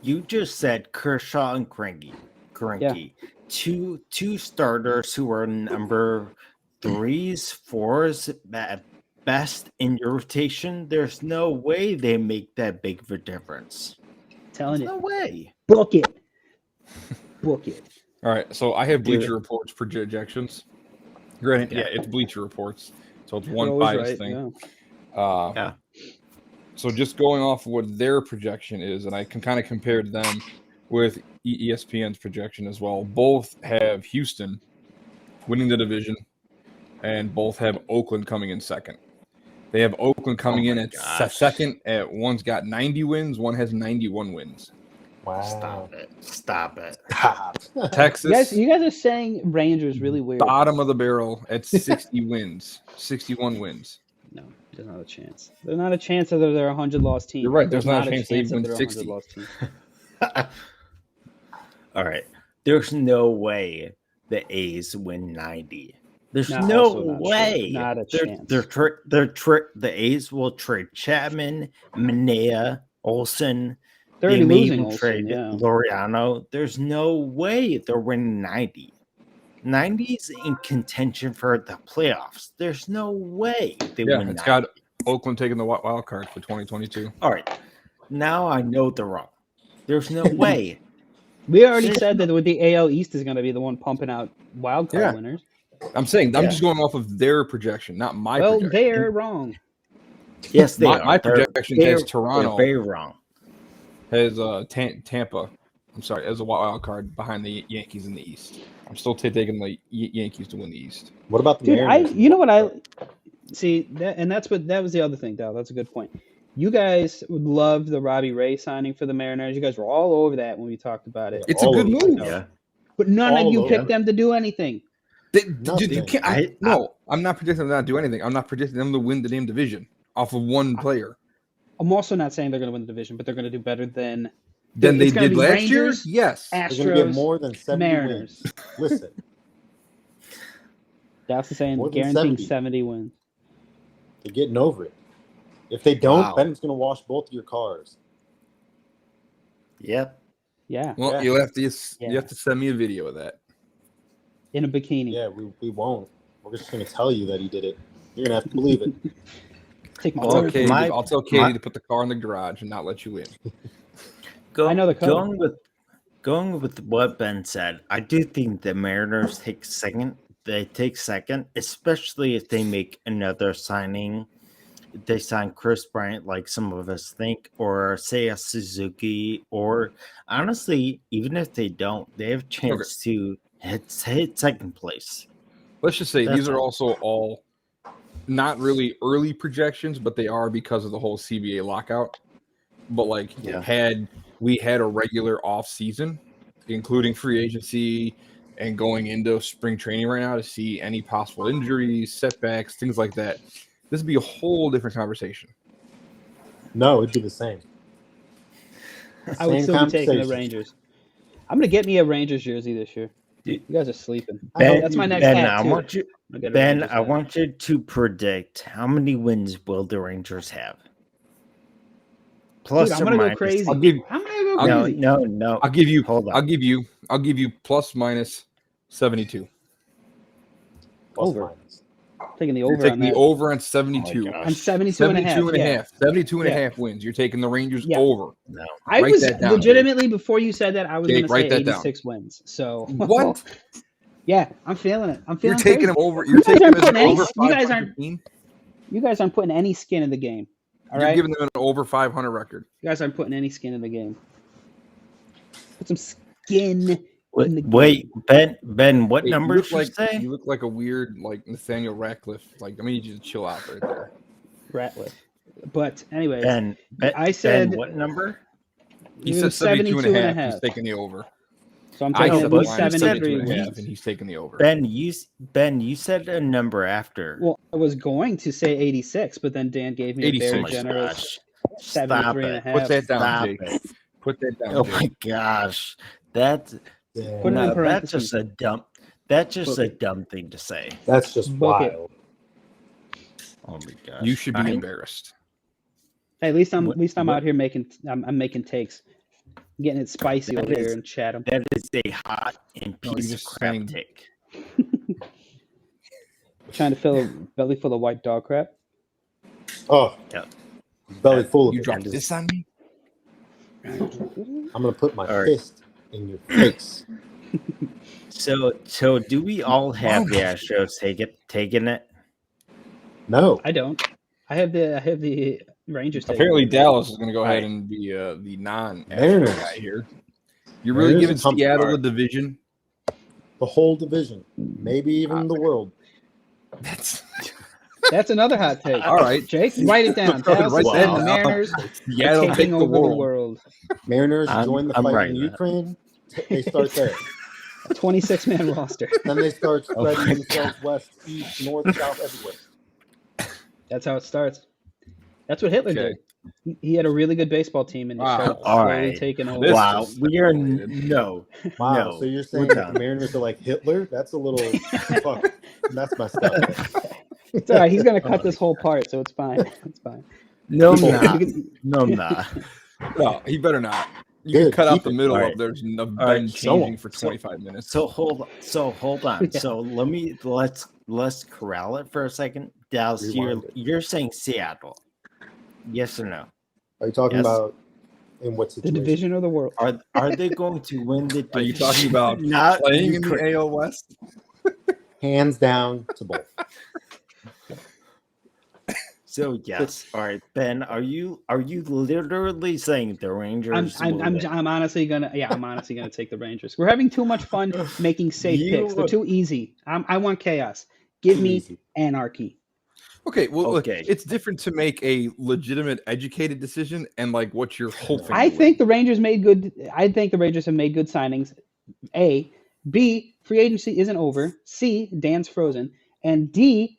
You just said Kershaw and Greinke. Two starters who are number 3s, 4s at best in your rotation. There's no way they make that big of a difference. Telling No you, way. book it. Book it. All right. So I have Dude. Bleacher Reports projections. Granted, Yeah. it's Bleacher Reports, so it's You're one always bias right, thing. yeah. Yeah. So just going off what their projection is, and I can kind of compare to them. with ESPN's projection as well. Both have Houston winning the division, and both have Oakland coming in second. They have Oakland coming in at second. One's got 90 wins. One has 91 wins. Wow. Stop it. Stop it. Stop. Texas, You guys are saying Rangers really weird. bottom of the barrel at 60 wins, 61 wins. No, there's not a chance. There's not a chance that they're a 100-loss team. You're right. There's not a chance they that win they're a 60. 100-loss team. All right. There's no way the A's win 90. There's No, no also not way. true. Not a chance. The A's will trade Chapman, Manaea, Olsen. They're They already may losing even Olsen, trade yeah. Laureano. There's no way they're winning 90. 90's in contention for the playoffs. There's no way they Yeah, win it's 90. got Oakland taking the wild card for 2022. All right. Now I know they're wrong. There's no way. We already said that with the AL East is going to be the one pumping out wild card Yeah. winners. I'm saying I'm Yeah. just going off of their projection, not my Well, projection. they're wrong. Yes, they My- are. my They're- projection they're- has Toronto. They're very wrong. Has Tampa, I'm sorry, as a wild card behind the Yankees in the East. I'm still taking the Yankees to win the East. What about the Dude, Mariners? you know what I see, that was the other thing, Dal. That's a good point. You guys would love the Robbie Ray signing for the Mariners. You guys were all over that when we talked about it. It's a All good of them. move. Yeah. But none all of you over. picked them to do anything. Dude, you can't. I- I'm not predicting them to not do anything. I'm not predicting them to win the damn division off of one player. I'm also not saying they're going to win the division, but they're going to do better than Than they It's gonna did be last Rangers, year? Yes. They're going to get Astros, more than 70 Mariners. wins. Listen, Dallas is saying More than guaranteeing 70. 70 wins. they're getting over it. If they don't, Wow. Ben's going to wash both of your cars. Yep. Yeah, Well, Yeah. you have to Yeah. send me a video of that. in a bikini. Yeah, we won't. We're just going to tell you that he did it. You're going to have to believe it. Take my I'll Well, word. tell Katie, my- I'll tell Katie my- to put the car in the garage and not let you in. I know the code. Going with what Ben said, I do think the Mariners take second. They take second, especially if they make another signing. If they sign Chris Bryant, like some of us think, or say a Suzuki, or honestly, even if they don't, they have a chance to hit second place. Let's just say That's these are all. also all not really early projections, but they are because of the whole CBA lockout. But like, Yeah. had we had a regular off season, including free agency and going into spring training right now to see any possible injuries, setbacks, things like that, this would be a whole different conversation. No, it'd be the same. I would Same still be taking the conversation. Rangers. I'm going to get me a Rangers jersey this year. You guys are sleeping. Ben, That's my next Ben, hat, I too. want you. I'll get a Ben, Rangers I hat. want you to predict how many wins will the Rangers have? Plus Dude, I'm or going to go minus. crazy. I'll give- I'm going to go No, crazy. no. I'll give you. Hold on. I'll give you plus minus 72. Plus Over. minus. Taking the You're over on taking the that. over on 72. Oh my On 72 and a half. 72 and a yeah. half. 72 and a Yeah. half wins. You're taking the Rangers Yeah. over. No. I Write was that down, legitimately, before you said that, I was Jake, going to write say that down. 86 wins. So What? Yeah, I'm feeling it. I'm You're feeling taking crazy. them over. You You're guys taking aren't them as an putting any- over you guys 500 aren't- team. You guys aren't putting any skin in the game. All You're right? giving them an over 500 record. You guys aren't putting any skin in the game. Put some skin. Wait, Ben, what Hey, number should like say? you look like a weird like Nathaniel Ratcliffe. Like I need you to chill out right there. Ratliff. But anyways, Ben, I said- Ben, what number? He it said was 72 and a 72 half. He's taking the over. so I'm I taking said at but least you minus said 73 72 and a wins. half, and he's taking the over. Ben, you said a number after. Well, I was going to say 86, but then Dan gave me a 86. very Oh my generous gosh. 73 and a it. half. Put that down, Stop Jake. it. Put that down. Oh Jake. my gosh. That's Yeah. Put it in no, that's parentheses. just a dumb that's just Book a dumb thing to say. That's just Book it. wild. Oh my gosh. You should be I- embarrassed. Hey, at least I'm What- out here making I'm making takes. I'm getting it spicy That over here is- in Chatham. That is a hot and No, piece you're of just crap saying- take. Trying to fill a belly full of white dog crap. Oh, Yep. belly full of You it. dropped this on me. I'm going to put my All right. fist in your face. So do we all have the Astros taking it? No. I don't. I have the Rangers taking Apparently, it. Dallas is going to go ahead Right. and be the non Mariners. guy here. You're really Mariners giving and Hump Seattle are- a division? The whole division, maybe even the world. That's another hot take. All right. Jake, write it down. Dallas Write is that saying the down. Mariners Seattle taking take the over the world. world. Mariners I'm- join the I'm fight writing in that. Ukraine. They start there. A 26-man roster. Then they start Oh spreading my themselves west, east, north, south, everywhere. That's how it starts. That's what Hitler Okay. did. He had a really good baseball team, and he Wow. started All slowly right. taking over. This Wow, is we are separated. no. Wow. No, So you're we're saying that done. the Mariners are like Hitler? That's a little fuck. That's messed up. It's all right. He's going to cut this whole part, so it's fine. It's fine. No, I'm People- not. No, I'm not. No, he better not. You can Good, cut out keep the it. middle All of right. there's no All right, Ben so- changing for so- 25 minutes. So hold on. Yeah. So let's corral it for a second. Dallas, Rewind it. you're saying Seattle. Yes or no? Are you talking Yes. about in what The situation? division or the world? Are they going to win the Are you division? talking about Not playing in the Ukraine. AL West? Hands down to both. So yes. All right, Ben, are you literally saying the Rangers will win? I'm honestly gonna take the Rangers. We're having too much fun making safe You- picks. They're too easy. I want chaos. Give me Easy. anarchy. Okay, well, look, Okay. it's different to make a legitimate, educated decision and like what you're hoping. I to think win. the Rangers made good. I think the Rangers have made good signings. A, B, free agency isn't over. C, Dan's frozen, and D,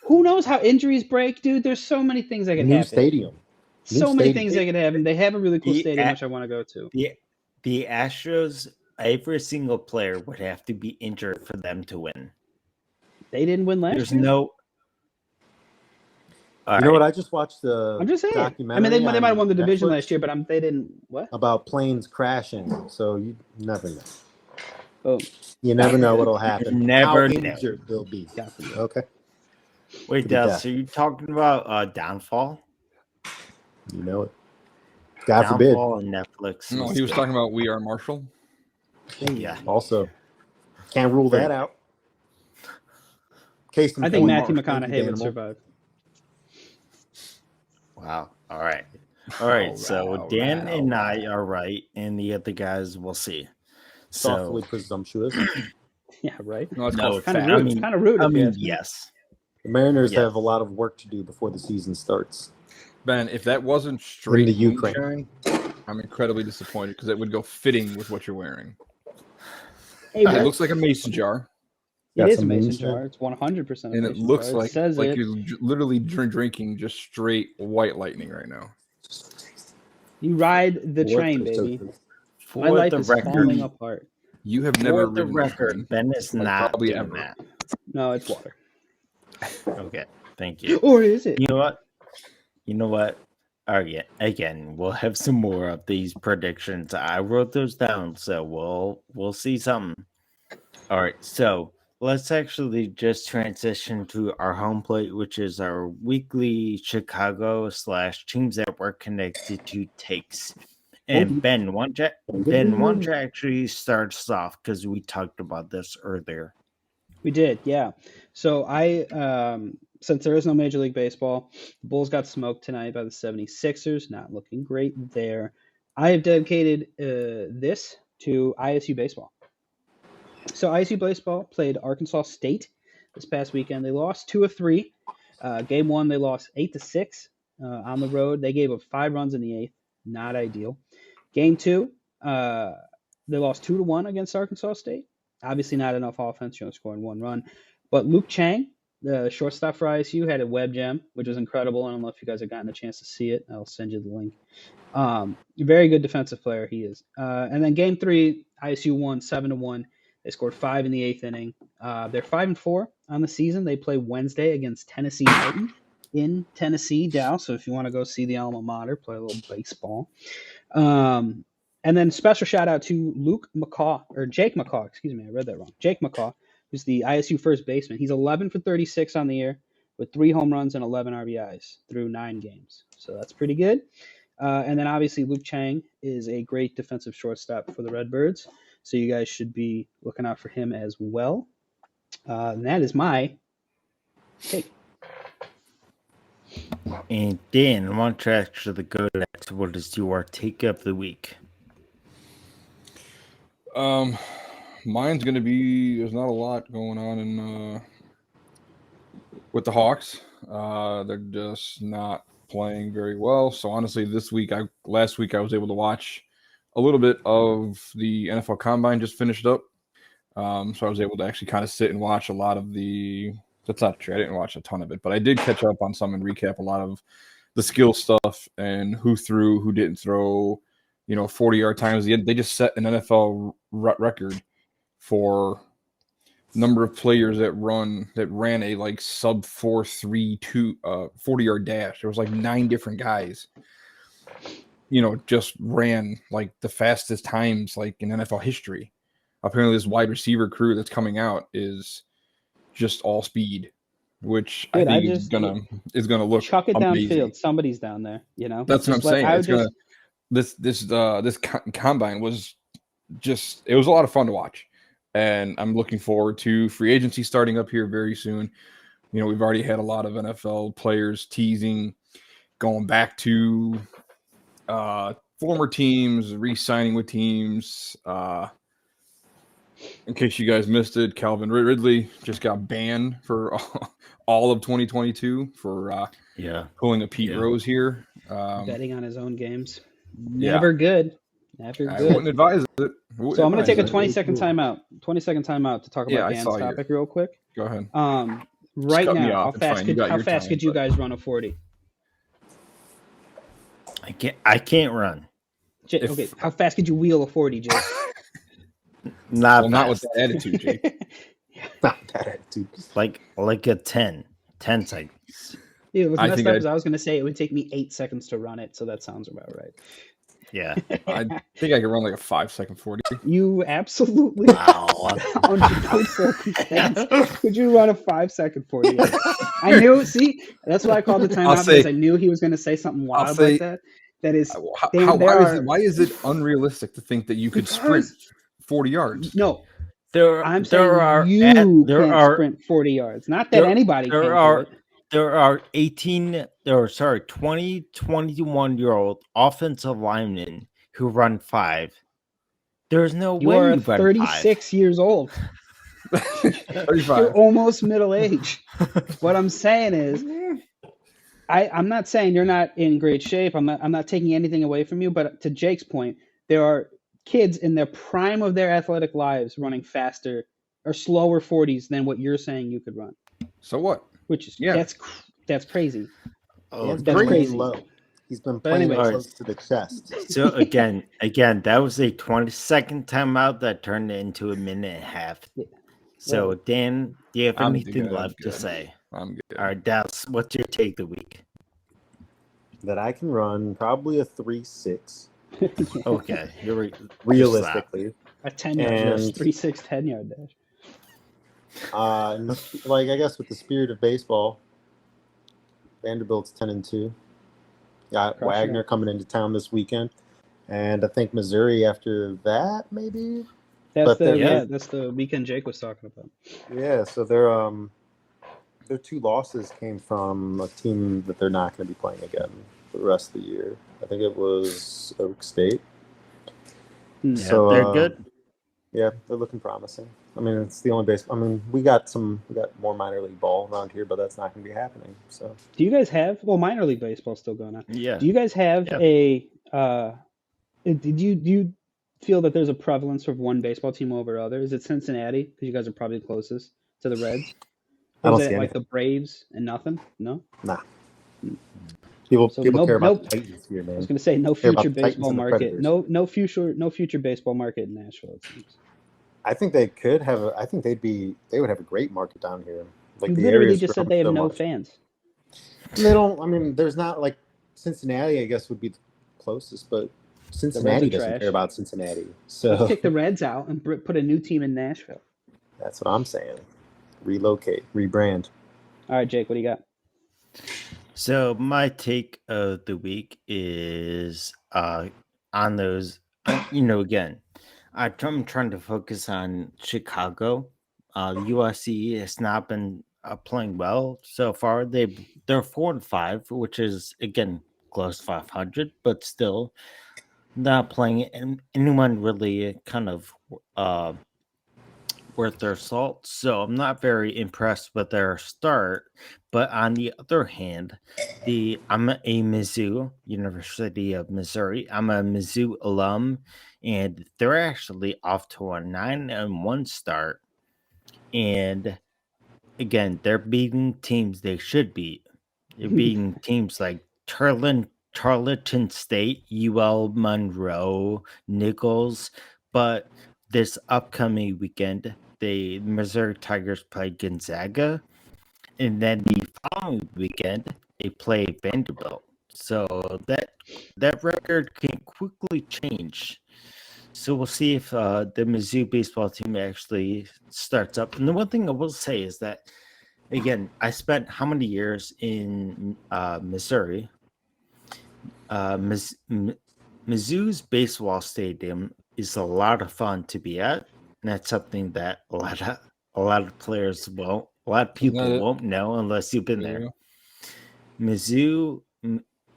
who knows how injuries break, dude? There's so many things that could New happen. stadium. So new many stadium. things that could happen. They have a really cool The stadium, a- which I want to go to. The Astros, every single player would have to be injured for them to win. They didn't win last There's year. no. You know what? I just watched the I'm just saying. I documentary. mean, they might have won the division Netflix last year, but they didn't. What? about planes crashing. So you never know. Oh, You never know what'll happen. Never How know. injured they'll be. God forbid. Okay, Wait, to be Dallas, death. are you talking about Downfall? you know it. God forbid. Downfall on Netflix. No, he was talking about We Are Marshall. Yeah. Also, can't rule that out. Case in I think point, Matthew thank you, McConaughey would Danimal. survive. Wow. All right. All right. So all Dan right, and all I are right, and the other guys we'll see. Softly So presumptuous. Yeah, right. No, it's No, called Kind of fat. I rude. mean- Kind of rude. I if you mean, ask me. yes. The Mariners Yes. have a lot of work to do before the season starts. Ben, if that wasn't straight the Ukraine. moonshine, I'm incredibly disappointed because it would go fitting with what you're wearing. Hey, It Rick, looks like a mason jar, it Got is a some mason moonshine. jar. It's 100% a and it mason looks jar. like It says it. you're literally drinking just straight white lightning right now. You ride the What train, the- baby. For My life the is falling record, apart. You have never for the ridden a record, train. Ben is Like, not probably doing ever. that. No, it's water. Okay. Thank you. Or is it? You know what? All right, again, we'll have some more of these predictions. I wrote those down, so we'll see something. All right, so let's actually just transition to our home plate, which is our weekly Chicago / teams that we're connected to takes. And Ben, why don't you actually start us off because we talked about this earlier. We did, yeah. So since there is no Major League Baseball, the Bulls got smoked tonight by the 76ers. Not looking great there. I have dedicated this to ISU baseball. So ISU baseball played Arkansas State this past weekend. They lost 2 of 3. Game 1, they lost 8-6 on the road. They gave up 5 runs in the 8th. Not ideal. Game 2, they lost 2-1 against Arkansas State. Obviously not enough offense, scoring 1 run. But Luke Chang, the shortstop for ISU, had a web gem, which was incredible. I don't know if you guys have gotten a chance to see it. I'll send you the link. Very good defensive player he is. And then game 3, ISU won 7-1. They scored 5 in the 8th inning. They're 5-4 on the season. They play Wednesday against Tennessee Titan in Tennessee, Dallas. So if you want to go see the alma mater, play a little baseball. And then special shout out to Jake McCaw, excuse me, I read that wrong. Jake McCaw, who's the ISU first baseman. He's 11 for 36 on the year with 3 home runs and 11 RBIs through 9 games. So that's pretty good. And then obviously Luke Chang is a great defensive shortstop for the Redbirds. So you guys should be looking out for him as well. And that is my take. And Dan, why don't you actually go next? What is your take of the week? Mine's gonna be there's not a lot going on in with the Hawks. They're just not playing very well. So honestly, last week I was able to watch a little bit of the NFL Combine just finished up. So I was able to actually kind of sit and watch a lot of the. That's not true. I didn't watch a ton of it, but I did catch up on some and recap a lot of the skill stuff and who threw, who didn't throw. 40-yard times. They just set an NFL record for number of players that ran a like sub 4.32 40-yard dash. There was like 9 different guys. Just ran like the fastest times like in NFL history. Apparently, this wide receiver crew that's coming out is just all speed, which Dude, I think is gonna look chuck it amazing. downfield. Somebody's down there. That's what I'm saying. This combine was it was a lot of fun to watch, and I'm looking forward to free agency starting up here very soon. We've already had a lot of NFL players teasing going back to former teams, re-signing with teams. In case you guys missed it, Calvin Ridley just got banned for all of 2022 for pulling a Pete Rose here. Betting on his own games. Never good. Never good. I wouldn't advise it. So I'm going to take a 20-second timeout. 20-second timeout to talk about Dan's topic real quick. Go ahead. Right now, how fast could you guys run a 40? I can't run. Okay, how fast could you wheel a 40, Jake? Not with that attitude, Jake. Not that attitude. Like a 10 seconds. Dude, it was messed up because I was going to say it would take me 8 seconds to run it, so that sounds about right. Yeah. I think I could run like a 5-second 40. You absolutely 100% could you run a 5-second 40? I knew, that's why I called the timeout because I knew he was going to say something wild like that. That is, why is it unrealistic to think that you could sprint 40 yards? No. I'm saying you can sprint 40 yards. Not that anybody can do it. There are 21-year-old offensive linemen who run 5. There's no way you are you run 36 5. years old. 35. You're almost middle age. What I'm saying is, I'm not saying you're not in great shape. I'm not taking anything away from you. But to Jake's point, there are kids in their prime of their athletic lives running faster or slower 40s than what you're saying you could run. So what? Which is that's crazy. Oh, that's crazy. Low. He's been playing close to the chest. So again, that was a 20-second timeout that turned into a minute and a half. So Dan, do you have anything left to say? I'm good. All right, Dallas, what's your take of the week? That I can run probably a 3.6. Okay, realistically, a 10-yard dash, 3.6 10-yard dash. Like I guess with the spirit of baseball, Vanderbilt's 10-2. Got Wagner coming into town this weekend, and I think Missouri after that maybe. That's the weekend Jake was talking about. Yeah, so their 2 losses came from a team that they're not going to be playing again for the rest of the year. I think it was Oak State. Yeah, so they're good. Yeah, they're looking promising. I mean, it's the only baseball. I mean, we got more minor league ball around here, but that's not going to be happening. So, do you guys have? Well, minor league baseball's still going on. Yeah. Do you guys have a? Do you feel that there's a prevalence of one baseball team over other? Is it Cincinnati because you guys are probably closest to the Reds? Or is it like the Braves and nothing? No. Nah. People care about the Titans here, man. I was going to say no future baseball market. No future baseball market in Nashville. It seems. I think they could have. I think they would have a great market down here. Like you the literally just said they have no fans. They don't. I mean, there's not like Cincinnati. I guess would be the closest, but Cincinnati doesn't care about Cincinnati. So let's kick the Reds out and put a new team in Nashville. That's what I'm saying. Relocate, rebrand. All right, Jake, what do you got? So my take of the week is on those. Again, I'm trying to focus on Chicago. USC has not been playing well so far. They're 4-5, which is again close to 500, but still not playing anyone really kind of worth their salt. So I'm not very impressed with their start. But on the other hand, I'm a Mizzou, University of Missouri. I'm a Mizzou alum, and they're actually off to a 9-1 start. And again, they're beating teams they should beat. They're beating teams like Tarleton State, UL Monroe, Nichols. But this upcoming weekend, the Missouri Tigers play Gonzaga, and then the following weekend they play Vanderbilt. So that record can quickly change. So we'll see if the Mizzou baseball team actually starts up. And the one thing I will say is that, again, I spent how many years in Missouri? Mizzou's baseball stadium is a lot of fun to be at, and that's something that a lot of players won't, a lot of people won't know unless you've been there.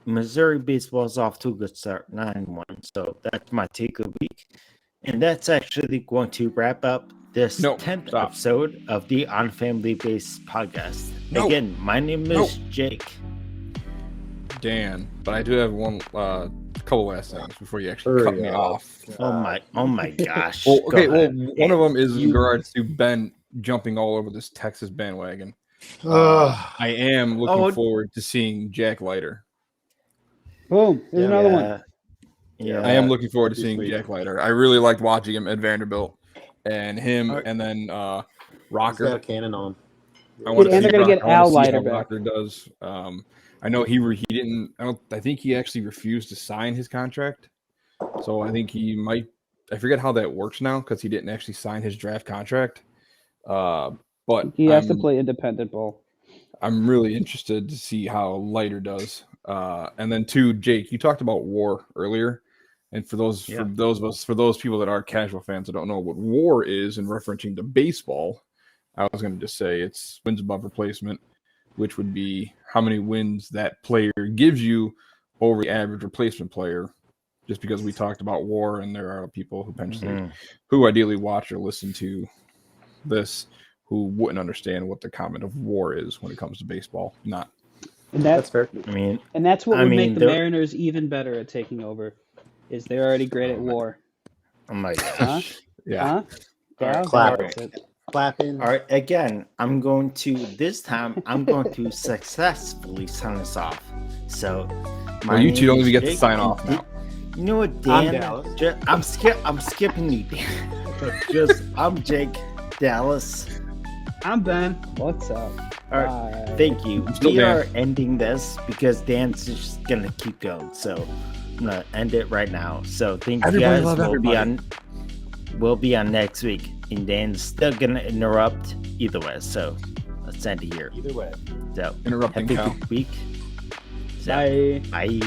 Missouri baseball is off to a good start, 9-1. So that's my take of the week. And that's actually going to wrap up this 10th episode of the On Family Based podcast. Again, my name is Jake. Dan, but I do have one couple last things before you actually cut me off. Oh my gosh. Well, okay, one of them is in regards to Ben jumping all over this Texas bandwagon. I am looking forward to seeing Jack Leiter. Boom. There's another one. Yeah, I am looking forward to seeing Jack Leiter. I really liked watching him at Vanderbilt, and him, and then Rocker. He's got a cannon on. And they're gonna get Al Leiter back. Rocker does. I know he didn't. I think he actually refused to sign his contract. So I think he might. I forget how that works now because he didn't actually sign his draft contract. But he has to play independent ball. I'm really interested to see how Leiter does. And then Jake, you talked about WAR earlier, and for those people that are casual fans that don't know what WAR is, in referencing to baseball, I was going to just say it's wins above replacement, which would be how many wins that player gives you over the average replacement player. Just because we talked about WAR, and there are people who potentially who ideally watch or listen to this who wouldn't understand what the comment of WAR is when it comes to baseball. Not. And that's fair. And that's what would make the Mariners even better at taking over, is they're already great at WAR. Oh my gosh! Yeah. Clapping. All right. Again, I'm going to successfully sign us off. So, you two don't even get to sign off now. You know what, Dan? I'm skipping you, Dan. I'm Jake, Dallas. I'm Ben. What's up? All right. Thank you. We are ending this because Dan's just gonna keep going. So I'm gonna end it right now. So thank you guys. We'll be on next week, and Dan's still gonna interrupt either way. So let's end it here. Either way. So interrupting. Have a good week. So, Bye. Bye.